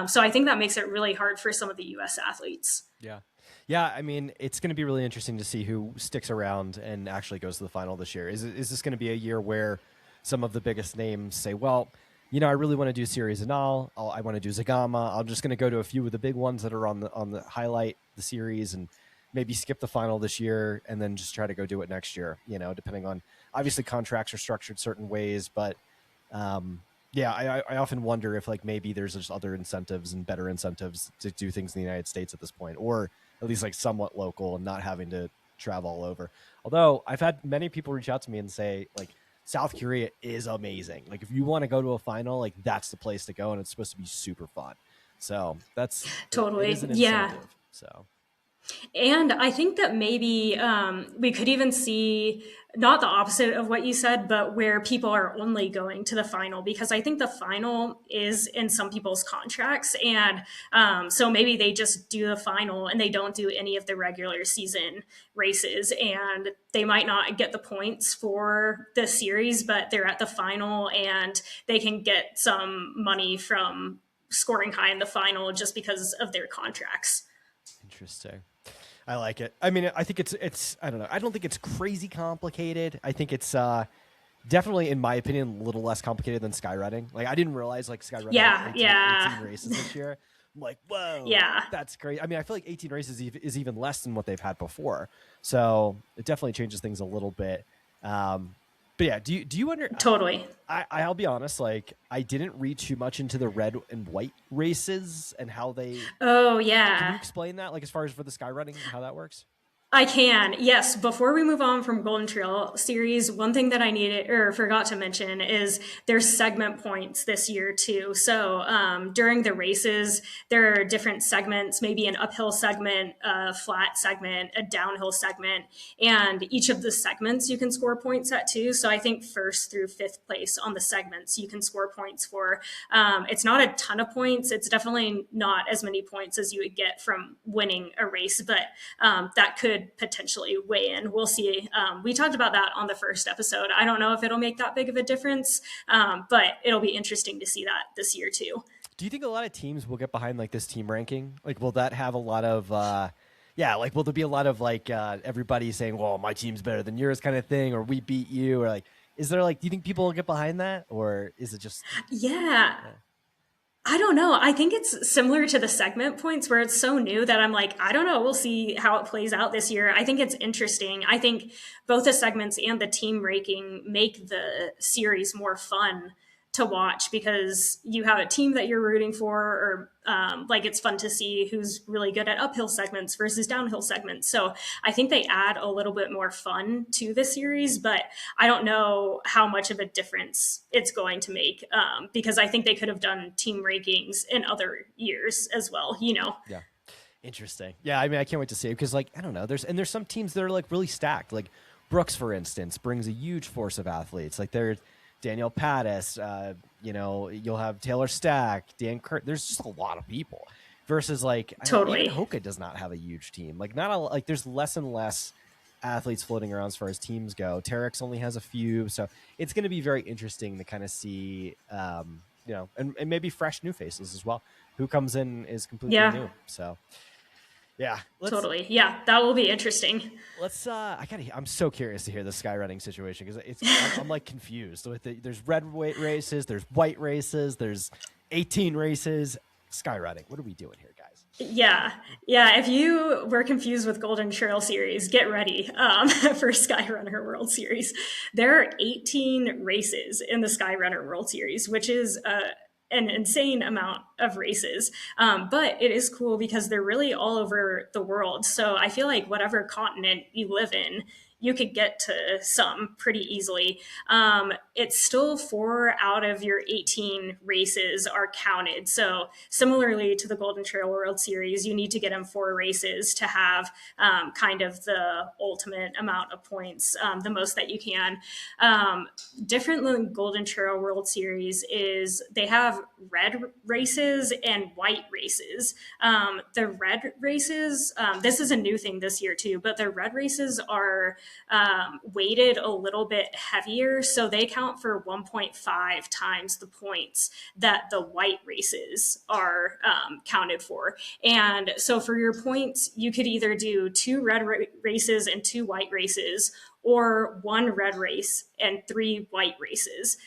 So I think that makes it really hard for some of the US athletes. Yeah. Yeah, I mean, it's going to be really interesting to see who sticks around and actually goes to the final this year. Is this going to be a year where some of the biggest names say, well, you know, I really want to do Series Anal. I want to do Zagama. I'm just going to go to a few of the big ones that are on the highlight the series and maybe skip the final this year and then just try to go do it next year, you know, depending on, obviously contracts are structured certain ways, but yeah, I often wonder if like maybe there's just other incentives and better incentives to do things in the United States at this point, or at least like somewhat local and not having to travel all over. Although I've had many people reach out to me and say like, South Korea is amazing. Like if you want to go to a final, like that's the place to go, and it's supposed to be super fun. So that's totally, it is an incentive, so. And I think that maybe we could even see not the opposite of what you said, but where people are only going to the final, because I think the final is in some people's contracts. And so maybe they just do the final and they don't do any of the regular season races, and they might not get the points for the series, but they're at the final and they can get some money from scoring high in the final just because of their contracts. Interesting. I like it. I mean, I think it's I don't know. I don't think it's crazy complicated. I think it's definitely, in my opinion, a little less complicated than skywriting. Like I didn't realize like skywriting had 18 races this year. I'm like, whoa, that's great. I mean, I feel like 18 races is even less than what they've had before. So it definitely changes things a little bit. But yeah, do you wonder? Totally. I'll be honest. Like, I didn't read too much into the red and white races and how they. Oh yeah. Can you explain that? Like, as far as for the skyrunning, how that works? I can. Yes. Before we move on from Golden Trail Series, one thing that I needed or forgot to mention is there's segment points this year too. So during the races, there are different segments, maybe an uphill segment, a flat segment, a downhill segment, and each of the segments you can score points at too. So I think 1st through 5th place on the segments you can score points for. It's not a ton of points. It's definitely not as many points as you would get from winning a race, but that could could potentially weigh in. We'll see. We talked about that on the first episode. I don't know if it'll make that big of a difference, but it'll be interesting to see that this year too. Do you think a lot of teams will get behind like this team ranking? Like, will that have a lot of, like, will there be a lot of like everybody saying, well, my team's better than yours kind of thing, or we beat you, or like, is there like, do you think people will get behind that, or is it just? Yeah. I don't know. I think it's similar to the segment points where it's so new that I'm like, I don't know. We'll see how it plays out this year. I think it's interesting. I think both the segments and the team ranking make the series more fun to watch because you have a team that you're rooting for, or like it's fun to see who's really good at uphill segments versus downhill segments. So I think they add a little bit more fun to the series, but I don't know how much of a difference it's going to make because I think they could have done team rankings in other years as well, you know? Yeah. Interesting. Yeah. I mean, I can't wait to see it because like, I don't know, there's some teams that are like really stacked. Like Brooks, for instance, brings a huge force of athletes. Like they're Daniel Pattis, you'll have Taylor Stack, Dan Kurt. There's just a lot of people versus like totally. Even Hoka does not have a huge team. Like there's less and less athletes floating around as far as teams go. Terex only has a few, so it's going to be very interesting to kind of see, and maybe fresh new faces as well. Who comes in is completely new. So. Yeah, totally. Yeah, that will be interesting. I'm so curious to hear the skyrunning situation because I'm like confused. There's red races, there's white races, there's 18 races. Skyrunning. What are we doing here, guys? Yeah. If you were confused with Golden Trail Series, get ready for Skyrunner World Series. There are 18 races in the Skyrunner World Series, which is an insane amount of races. But it is cool because they're really all over the world. So I feel like whatever continent you live in, you could get to some pretty easily. It's still 4 out of your 18 races are counted. So similarly to the Golden Trail World Series, you need to get in 4 races to have kind of the ultimate amount of points, the most that you can. Different than Golden Trail World Series is they have red races and white races. The red races, this is a new thing this year too, but the red races are weighted a little bit heavier, so they count for 1.5 times the points that the white races are counted for. And so for your points, you could either do 2 red races and 2 white races, or 1 red race and 3 white races.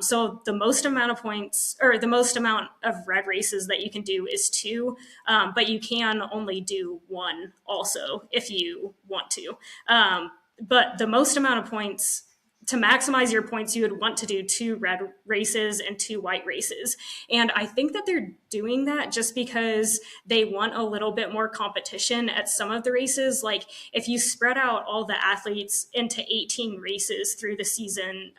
So the most amount of points, or the most amount of red races that you can do is 2, but you can only do 1 also if you want to. But the most amount of points, to maximize your points, you would want to do 2 red races and 2 white races. And I think that they're doing that just because they want a little bit more competition at some of the races. Like if you spread out all the athletes into 18 races through the season,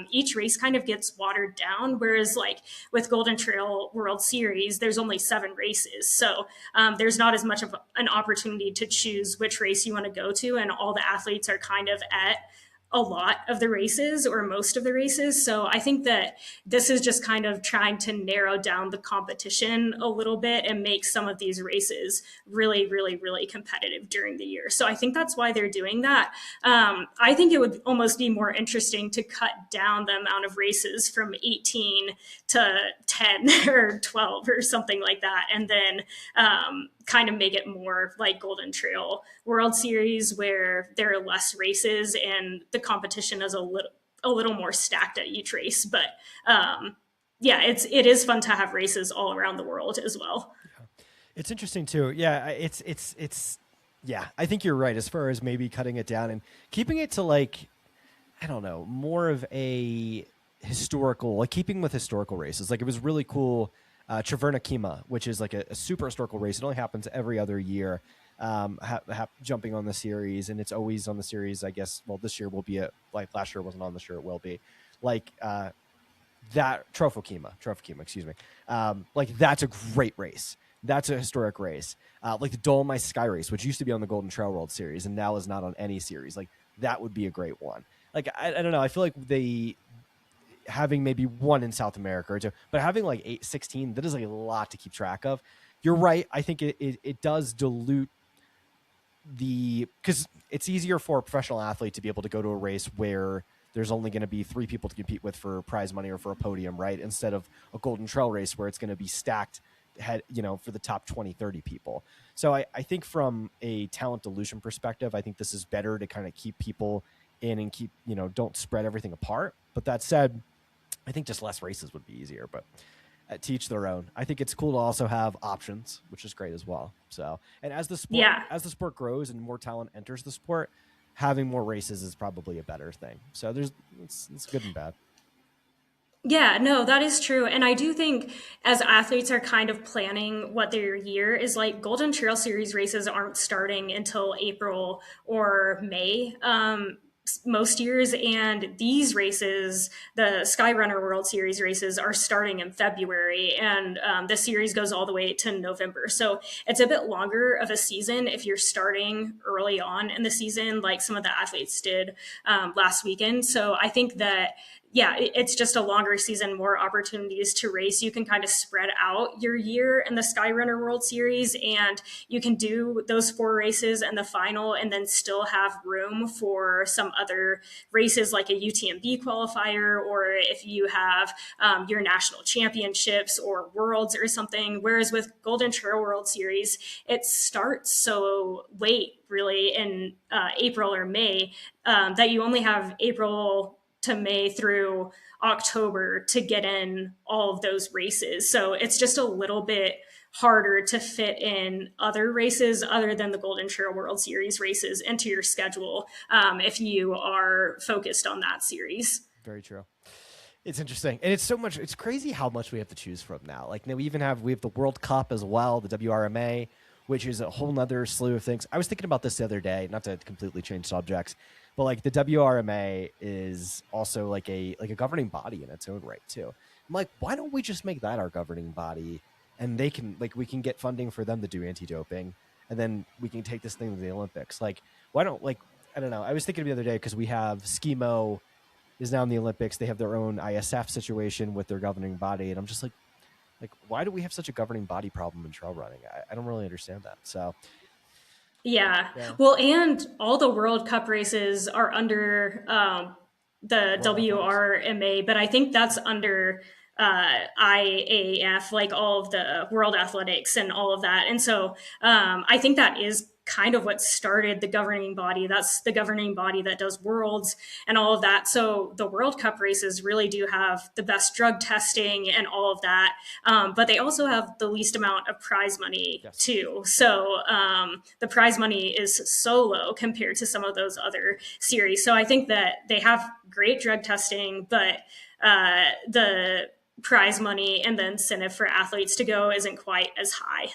each race kind of gets watered down. Whereas like with Golden Trail World Series, there's only 7 races. So there's not as much of an opportunity to choose which race you want to go to. And all the athletes are kind of at a lot of the races or most of the races. So I think that this is just kind of trying to narrow down the competition a little bit and make some of these races really, really, really competitive during the year. So I think that's why they're doing that. I think it would almost be more interesting to cut down the amount of races from 18 to 10 or 12 or something like that. And then kind of make it more like Golden Trail World Series where there are less races and the competition is a little more stacked at each race. But it is fun to have races all around the world as well. It's interesting too. Yeah, I think you're right as far as maybe cutting it down and keeping it to like, I don't know, more of a historical, like keeping with historical races. Like it was really cool. Traverna Kima, which is like a super historical race. It only happens every other year, jumping on the series, and it's always on the series, I guess. Well, this year will be like last year wasn't on the year, it will be. Like that Trofokima, excuse me. Like that's a great race. That's a historic race. Like the Dolomite Sky Race, which used to be on the Golden Trail World Series and now is not on any series. Like that would be a great one. Like I don't know. I feel like having maybe 1 in South America or 2, but having like 16, that is like a lot to keep track of. You're right. I think it does dilute because it's easier for a professional athlete to be able to go to a race where there's only going to be 3 people to compete with for prize money or for a podium, right? Instead of a Golden Trail race where it's going to be stacked for the top 20, 30 people. So I think from a talent dilution perspective, I think this is better to kind of keep people in and keep, don't spread everything apart. But that said, I think just less races would be easier, but to each their own. I think it's cool to also have options, which is great as well. So, and as the sport grows and more talent enters the sport, having more races is probably a better thing. So it's good and bad. Yeah, no, that is true. And I do think as athletes are kind of planning what their year is like, Golden Trail Series races aren't starting until April or May. Most years, and these races, the Skyrunner World Series races, are starting in February, and the series goes all the way to November. So it's a bit longer of a season if you're starting early on in the season, like some of the athletes did last weekend. So I think that it's just a longer season, more opportunities to race. You can kind of spread out your year in the Skyrunner World Series, and you can do those 4 races and the final, and then still have room for some other races like a UTMB qualifier, or if you have your national championships or worlds or something. Whereas with Golden Trail World Series, it starts so late, really, in April or May, that you only have April to May through October to get in all of those races. So it's just a little bit harder to fit in other races other than the Golden Trail World Series races into your schedule if you are focused on that series. Very true. It's interesting. And it's crazy how much we have to choose from now. Like now we have the World Cup as well, the WRMA, which is a whole nother slew of things. I was thinking about this the other day, not to completely change subjects, but like the WRMA is also like a governing body in its own right too. I'm like, why don't we just make that our governing body, and we can get funding for them to do anti-doping, and then we can take this thing to the Olympics. Like, why don't I don't know. I was thinking the other day because we have Skimo is now in the Olympics. They have their own ISF situation with their governing body, and I'm just like why do we have such a governing body problem in trail running? I don't really understand that. So. Yeah. Well, and all the World Cup races are under the WRMA, but I think that's under IAAF, like all of the World Athletics and all of that. And so I think that is kind of what started the governing body. That's the governing body that does worlds and all of that. So the World Cup races really do have the best drug testing and all of that. But they also have the least amount of prize money too. So the prize money is so low compared to some of those other series. So I think that they have great drug testing, but the prize money and the incentive for athletes to go isn't quite as high.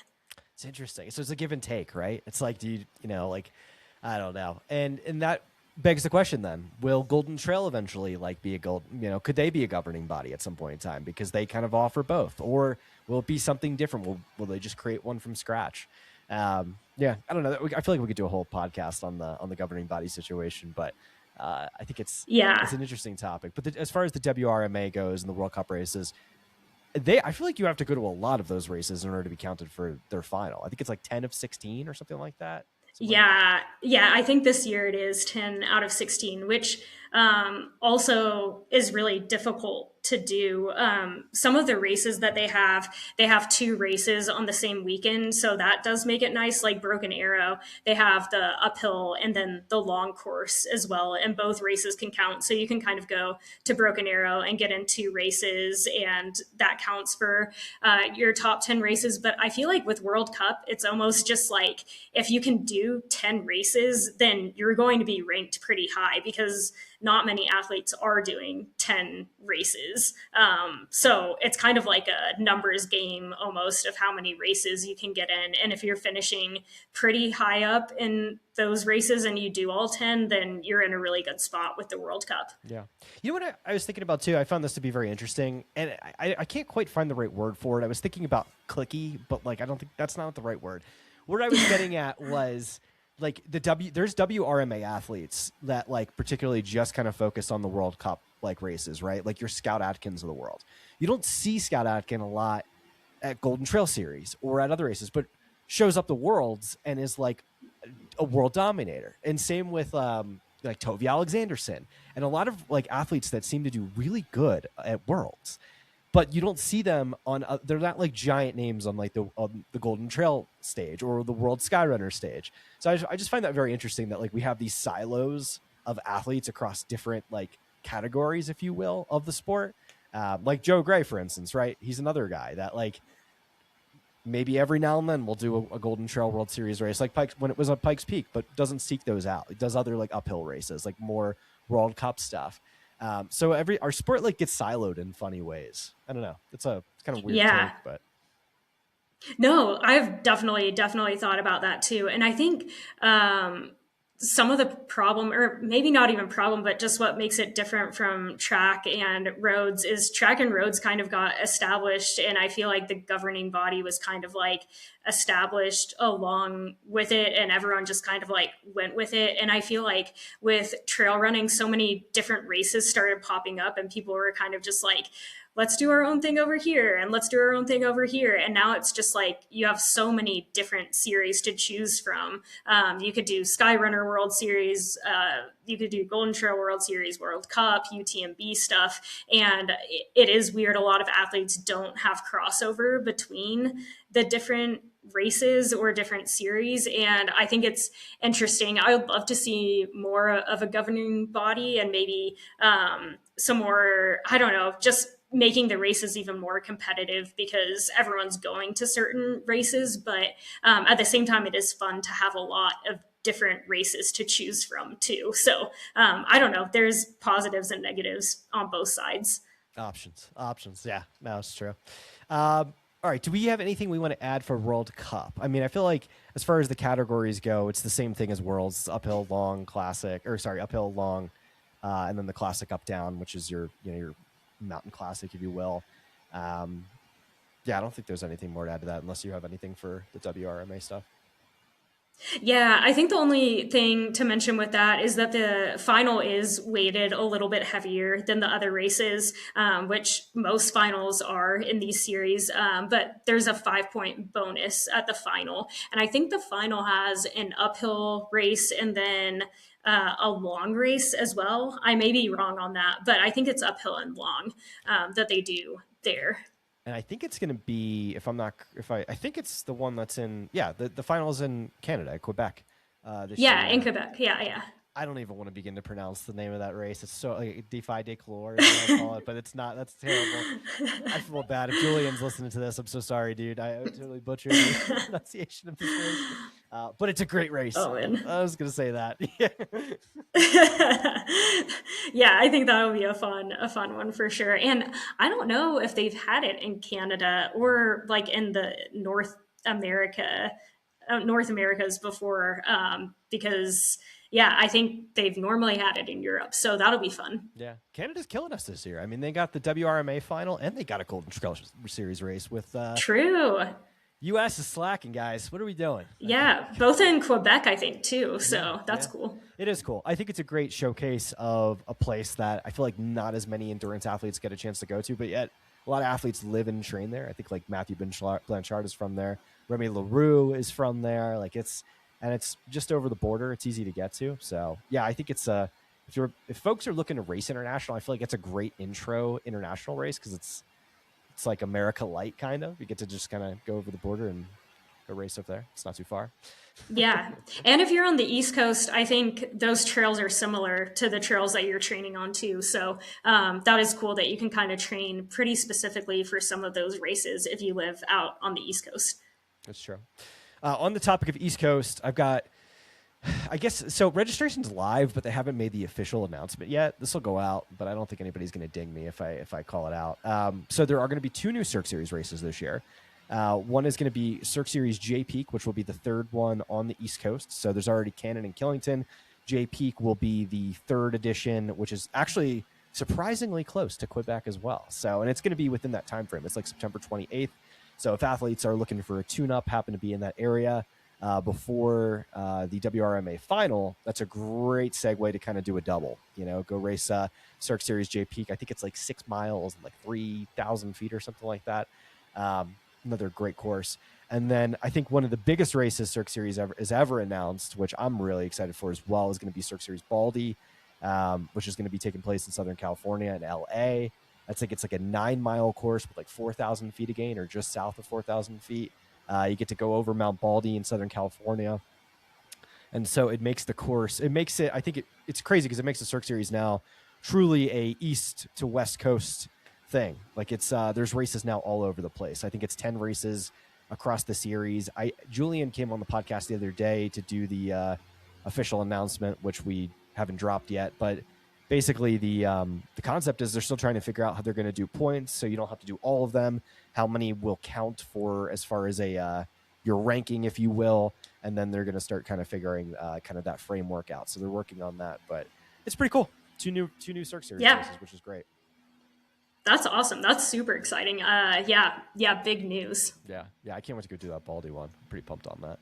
It's interesting. So it's a give and take, right? It's like, I don't know. And that begs the question then, will Golden Trail eventually be could they be a governing body at some point in time? Because they kind of offer both. Or will it be something different? Will they just create one from scratch? I don't know. I feel like we could do a whole podcast on the governing body situation, but I think it's an interesting topic. But as far as the WRMA goes and the World Cup races, I feel like you have to go to a lot of those races in order to be counted for their final. I think it's like 10 of 16 or something like that. Yeah. I think this year it is 10 out of 16, which also is really difficult to do. Some of the races that they have 2 races on the same weekend. So that does make it nice. Like Broken Arrow, they have the uphill and then the long course as well. And both races can count. So you can kind of go to Broken Arrow and get in 2 races, and that counts for your top 10 races. But I feel like with World Cup, it's almost just like if you can do 10 races, then you're going to be ranked pretty high because not many athletes are doing 10 races. So it's kind of like a numbers game almost of how many races you can get in. And if you're finishing pretty high up in those races and you do all 10, then you're in a really good spot with the World Cup. Yeah. You know what I was thinking about too? I found this to be very interesting, and I can't quite find the right word for it. I was thinking about clicky, but I don't think that's not the right word. What I was getting at was there's WRMA athletes that particularly just kind of focus on the World Cup races, right? Like your Scout Atkins of the world. You don't see Scout Atkin a lot at Golden Trail Series or at other races, but shows up the Worlds and is a world dominator. And same with like Tovi Alexanderson and a lot of like athletes that seem to do really good at worlds, but you don't see them on they're not like giant names on like the Golden Trail stage or the World Skyrunner stage. So I just find that very interesting that like we have these silos of athletes across different like categories, if you will, of the sport. Like Joe Gray, for instance, right? He's another guy that like maybe every now and then we'll do a Golden Trail World Series race like Pikes when it was on Pikes Peak, but doesn't seek those out. It does other like uphill races, like more World Cup stuff. So our sport like gets siloed in funny ways. I don't know. It's kind of weird take, but no, I've definitely thought about that too. And I think some of the problem, or maybe not even problem, but just what makes it different from track and roads is track and roads kind of got established. And I feel like the governing body was kind of like established along with it. And everyone just kind of like went with it. And I feel like with trail running, so many different races started popping up and people were kind of just like, let's do our own thing over here and let's do our own thing over here. And now it's just like you have so many different series to choose from. You could do Skyrunner World Series, you could do Golden Trail World Series, World Cup, UTMB stuff. And it is weird. A lot of athletes don't have crossover between the different races or different series. And I think it's interesting. I would love to see more of a governing body and maybe some more, I don't know, just making the races even more competitive because everyone's going to certain races. But at the same time, it is fun to have a lot of different races to choose from too. So I don't know, there's positives and negatives on both sides. Options. Yeah, no, it's true. All right. Do we have anything we want to add for World Cup? I mean, I feel like as far as the categories go, it's the same thing as Worlds. It's uphill, long, classic, uphill, long, and then the classic up down, which is your mountain classic, if you will. I don't think there's anything more to add to that unless you have anything for the WRMA stuff. Yeah, I think the only thing to mention with that is that the final is weighted a little bit heavier than the other races, which most finals are in these series. But there's a 5-point bonus at the final. And I think the final has an uphill race and then a long race as well. I may be wrong on that, but I think it's uphill and long that they do there. And I think it's going to be, I think it's the one that's in, the finals in Canada, Quebec. In Quebec. Yeah. I don't even want to begin to pronounce the name of that race. It's so like Defy de Calor, is what I call it, but it's not. That's terrible. I feel bad. If Julian's listening to this, I'm so sorry, dude. I totally butchered the pronunciation of this race. But it's a great race. Oh, man. I was going to say that. Yeah, I think that'll be a fun one for sure. And I don't know if they've had it in Canada or like in the North Americas before, because I think they've normally had it in Europe. So that'll be fun. Yeah. Canada's killing us this year. I mean, they got the WRMA final and they got a Golden Trail Series race with True. U.S. is slacking, guys. What are we doing? Yeah, both in Quebec, I think, too. So that's cool. It is cool. I think it's a great showcase of a place that I feel like not as many endurance athletes get a chance to go to, but yet a lot of athletes live and train there. I think like Matthew Blanchard is from there. Remy LaRue is from there. Like it's just over the border. It's easy to get to. So yeah, I think it's if folks are looking to race international, I feel like it's a great intro international race because it's like America Light kind of. You get to just kind of go over the border and go race up there. It's not too far. Yeah. And if you're on the East Coast, I think those trails are similar to the trails that you're training on too. So that is cool that you can kind of train pretty specifically for some of those races if you live out on the East Coast. That's true. On the topic of East Coast, I've got, I guess, so registration's live, but they haven't made the official announcement yet. This will go out, but I don't think anybody's going to ding me if I call it out. So there are going to be 2 new Cirque Series races this year. One is going to be Cirque Series J Peak, which will be the 3rd one on the East Coast. So there's already Cannon and Killington. J Peak will be the 3rd edition, which is actually surprisingly close to Quebec as well. So, and it's going to be within that time frame. It's like September 28th. So if athletes are looking for a tune-up, happen to be in that area before the WRMA final, that's a great segue to kind of do a double. Go race Cirque Series J Peak. I think it's like 6 miles and like 3,000 feet or something like that. Another great course. And then I think one of the biggest races Cirque Series ever announced, which I'm really excited for as well, is going to be Cirque Series Baldy, which is going to be taking place in Southern California and LA. I think it's like a 9-mile course with like 4,000 feet of gain, or just south of 4,000 feet. You get to go over Mount Baldy in Southern California. And so it makes the course, I think it's crazy because it makes the Cirque Series now truly a east to west coast thing. Like it's, there's races now all over the place. I think it's 10 races across the series. Julian came on the podcast the other day to do the official announcement, which we haven't dropped yet, but basically the concept is they're still trying to figure out how they're going to do points, so you don't have to do all of them, how many will count for as far as your ranking, if you will, and then they're going to start kind of figuring kind of that framework out. So they're working on that, but it's pretty cool. Two new Cirque Series races, which is great. That's awesome. That's super exciting. Yeah, big news. Yeah, I can't wait to go do that Baldy one. I'm pretty pumped on that.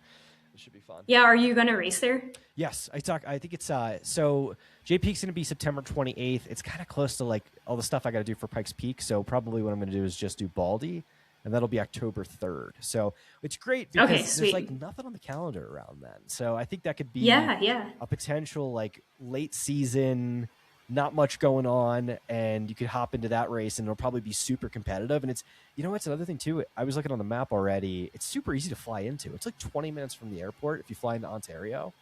It should be fun. Yeah, are you going to race there? Yes, I think it's so J Peak's going to be September 28th. It's kind of close to like all the stuff I got to do for Pikes Peak, so probably what I'm going to do is just do Baldy, and that'll be October 3rd. So it's great because there's like nothing on the calendar around then. So I think that could be a potential like late season, not much going on, and you could hop into that race and it'll probably be super competitive. And it's, it's another thing too. I was looking on the map already. It's super easy to fly into. It's like 20 minutes from the airport if you fly into Ontario.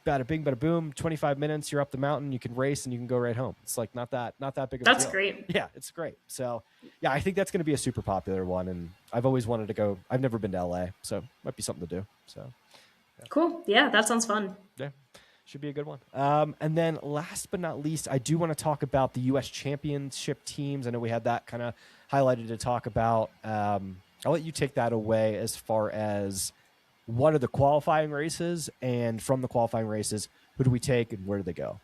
Bada bing, bada boom, 25 minutes, you're up the mountain, you can race and you can go right home. It's like not that big of a deal. That's great. Yeah, it's great. So yeah, I think that's going to be a super popular one. And I've always wanted to go. I've never been to LA, so might be something to do. So yeah. Cool. Yeah, that sounds fun. Yeah. Should be a good one. And then last but not least, I do want to talk about the U.S. Championship teams. I know we had that kind of highlighted to talk about. I'll let you take that away as far as what are the qualifying races, and from the qualifying races, who do we take and where do they go?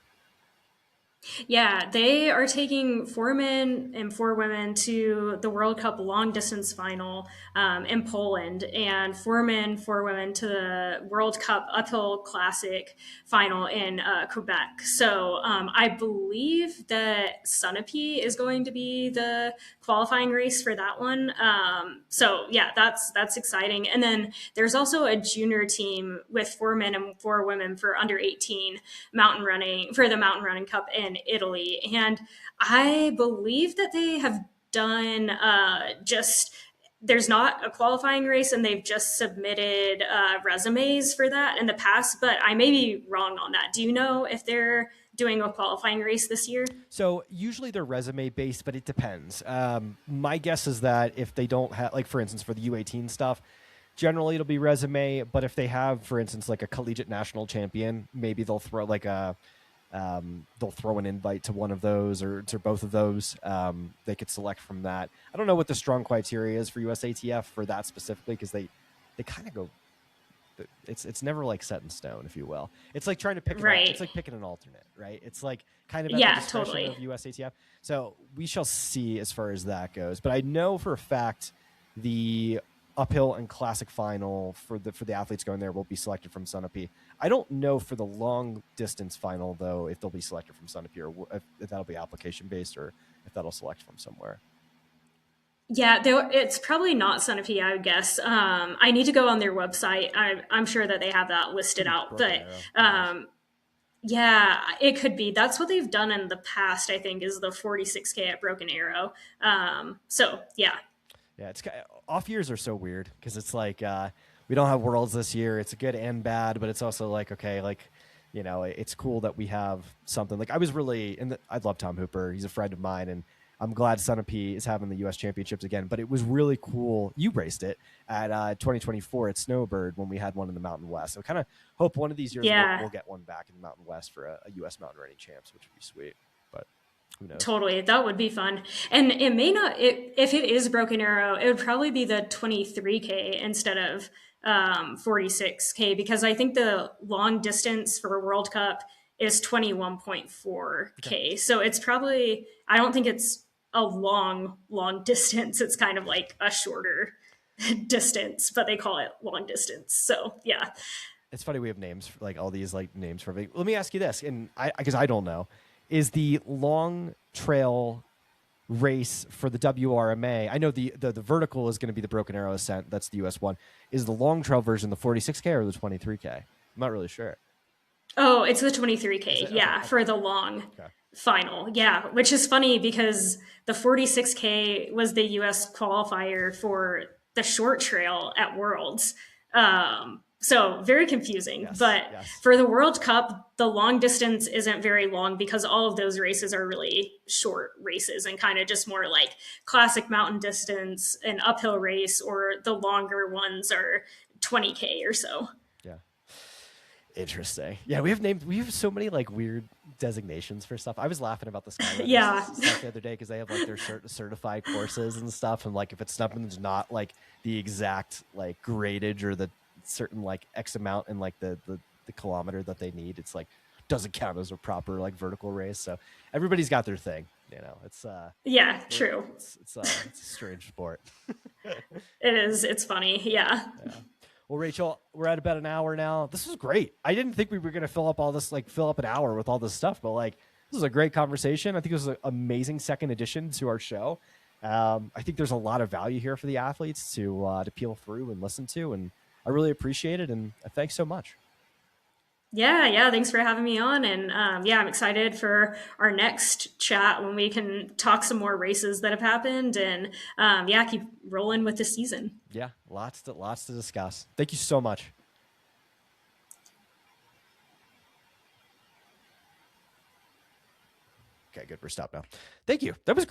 Yeah, they are taking 4 men and 4 women to the World Cup long distance final in Poland, and 4 men, 4 women to the World Cup uphill classic final in Quebec. So I believe that Sunapee is going to be the qualifying race for that one. So yeah, that's exciting. And then there's also a junior team with 4 men and 4 women for under 18 mountain running, for the Mountain Running Cup in Italy. And I believe that they have done there's not a qualifying race, and they've just submitted resumes for that in the past, but I may be wrong on that. Do you know if they're doing a qualifying race this year? So usually they're resume based, but it depends. My guess is that if they don't have, like for instance, for the U18 stuff, generally it'll be resume, but if they have, for instance, like a collegiate national champion, maybe they'll throw like they'll throw an invite to one of those or to both of those. They could select from that. I don't know what the strong criteria is for USATF for that specifically, because they kind of go. It's never like set in stone, if you will. It's like trying to pick. It's like picking an alternate, right? It's like kind of at the discretion of USATF. So we shall see as far as that goes. But I know for a fact the uphill and classic final for the athletes going there will be selected from Sunapee. I don't know for the long distance final though if they'll be selected from Sunapee, or if that'll be application based, or if that'll select from somewhere. Yeah, it's probably not Sunapee, I would guess. I need to go on their website. I'm sure that they have that listed out, but yeah, it could be. That's what they've done in the past, I think, is the 46K at Broken Arrow. So yeah. Yeah, it's off years are so weird because it's like we don't have Worlds this year. It's good and bad, but it's also like, okay, like, it's cool that we have something. Like I was really I love Tom Hooper. He's a friend of mine, and I'm glad Sunapee is having the U.S. Championships again. But it was really cool. You raced it at 2024 at Snowbird when we had one in the Mountain West. So kind of hope one of these years we'll get one back in the Mountain West for a U.S. mountain running champs, which would be sweet. But who knows? Totally, that would be fun. And it may not. If it is Broken Arrow, it would probably be the 23K instead of 46K, because I think the long distance for World Cup is 21.4K. Okay. So it's probably. I don't think it's a long distance. It's kind of like a shorter distance, but they call it long distance. So yeah, it's funny we have names for, like all these like names for. Let me ask you this, and because I don't know, is the long trail race for the WRMA. I know the vertical is going to be the Broken Arrow Ascent. That's the US one. Is the long trail version the 46K or the 23K? I'm not really sure. Oh, it's the 23K. Yeah, okay. for the long final. Yeah, which is funny because the 46K was the US qualifier for the short trail at Worlds. So very confusing. But for the World Cup, the long distance isn't very long because all of those races are really short races and kind of just more like classic mountain distance, an uphill race, or the longer ones are 20K or so. Yeah. Interesting. Yeah, we have so many like weird designations for stuff. I was laughing about the skyrace stuff the other day because they have like their certified courses and stuff, and like if it's something's not like the exact like gradage or the certain like X amount and like the kilometer that they need, it's like doesn't count as a proper like vertical race. So everybody's got their thing, you know. It's true. It's a strange sport. It is. It's funny. Yeah. Well, Rachel, we're at about an hour now. This was great. I didn't think we were going to fill up an hour with all this stuff, but like this was a great conversation. I think it was an amazing second edition to our show. I think there's a lot of value here for the athletes to peel through and listen to, and I really appreciate it. And thanks so much. Yeah. Thanks for having me on. And I'm excited for our next chat when we can talk some more races that have happened and keep rolling with the season. Yeah, lots to discuss. Thank you so much. Okay, good. We're stopped now. Thank you. That was great.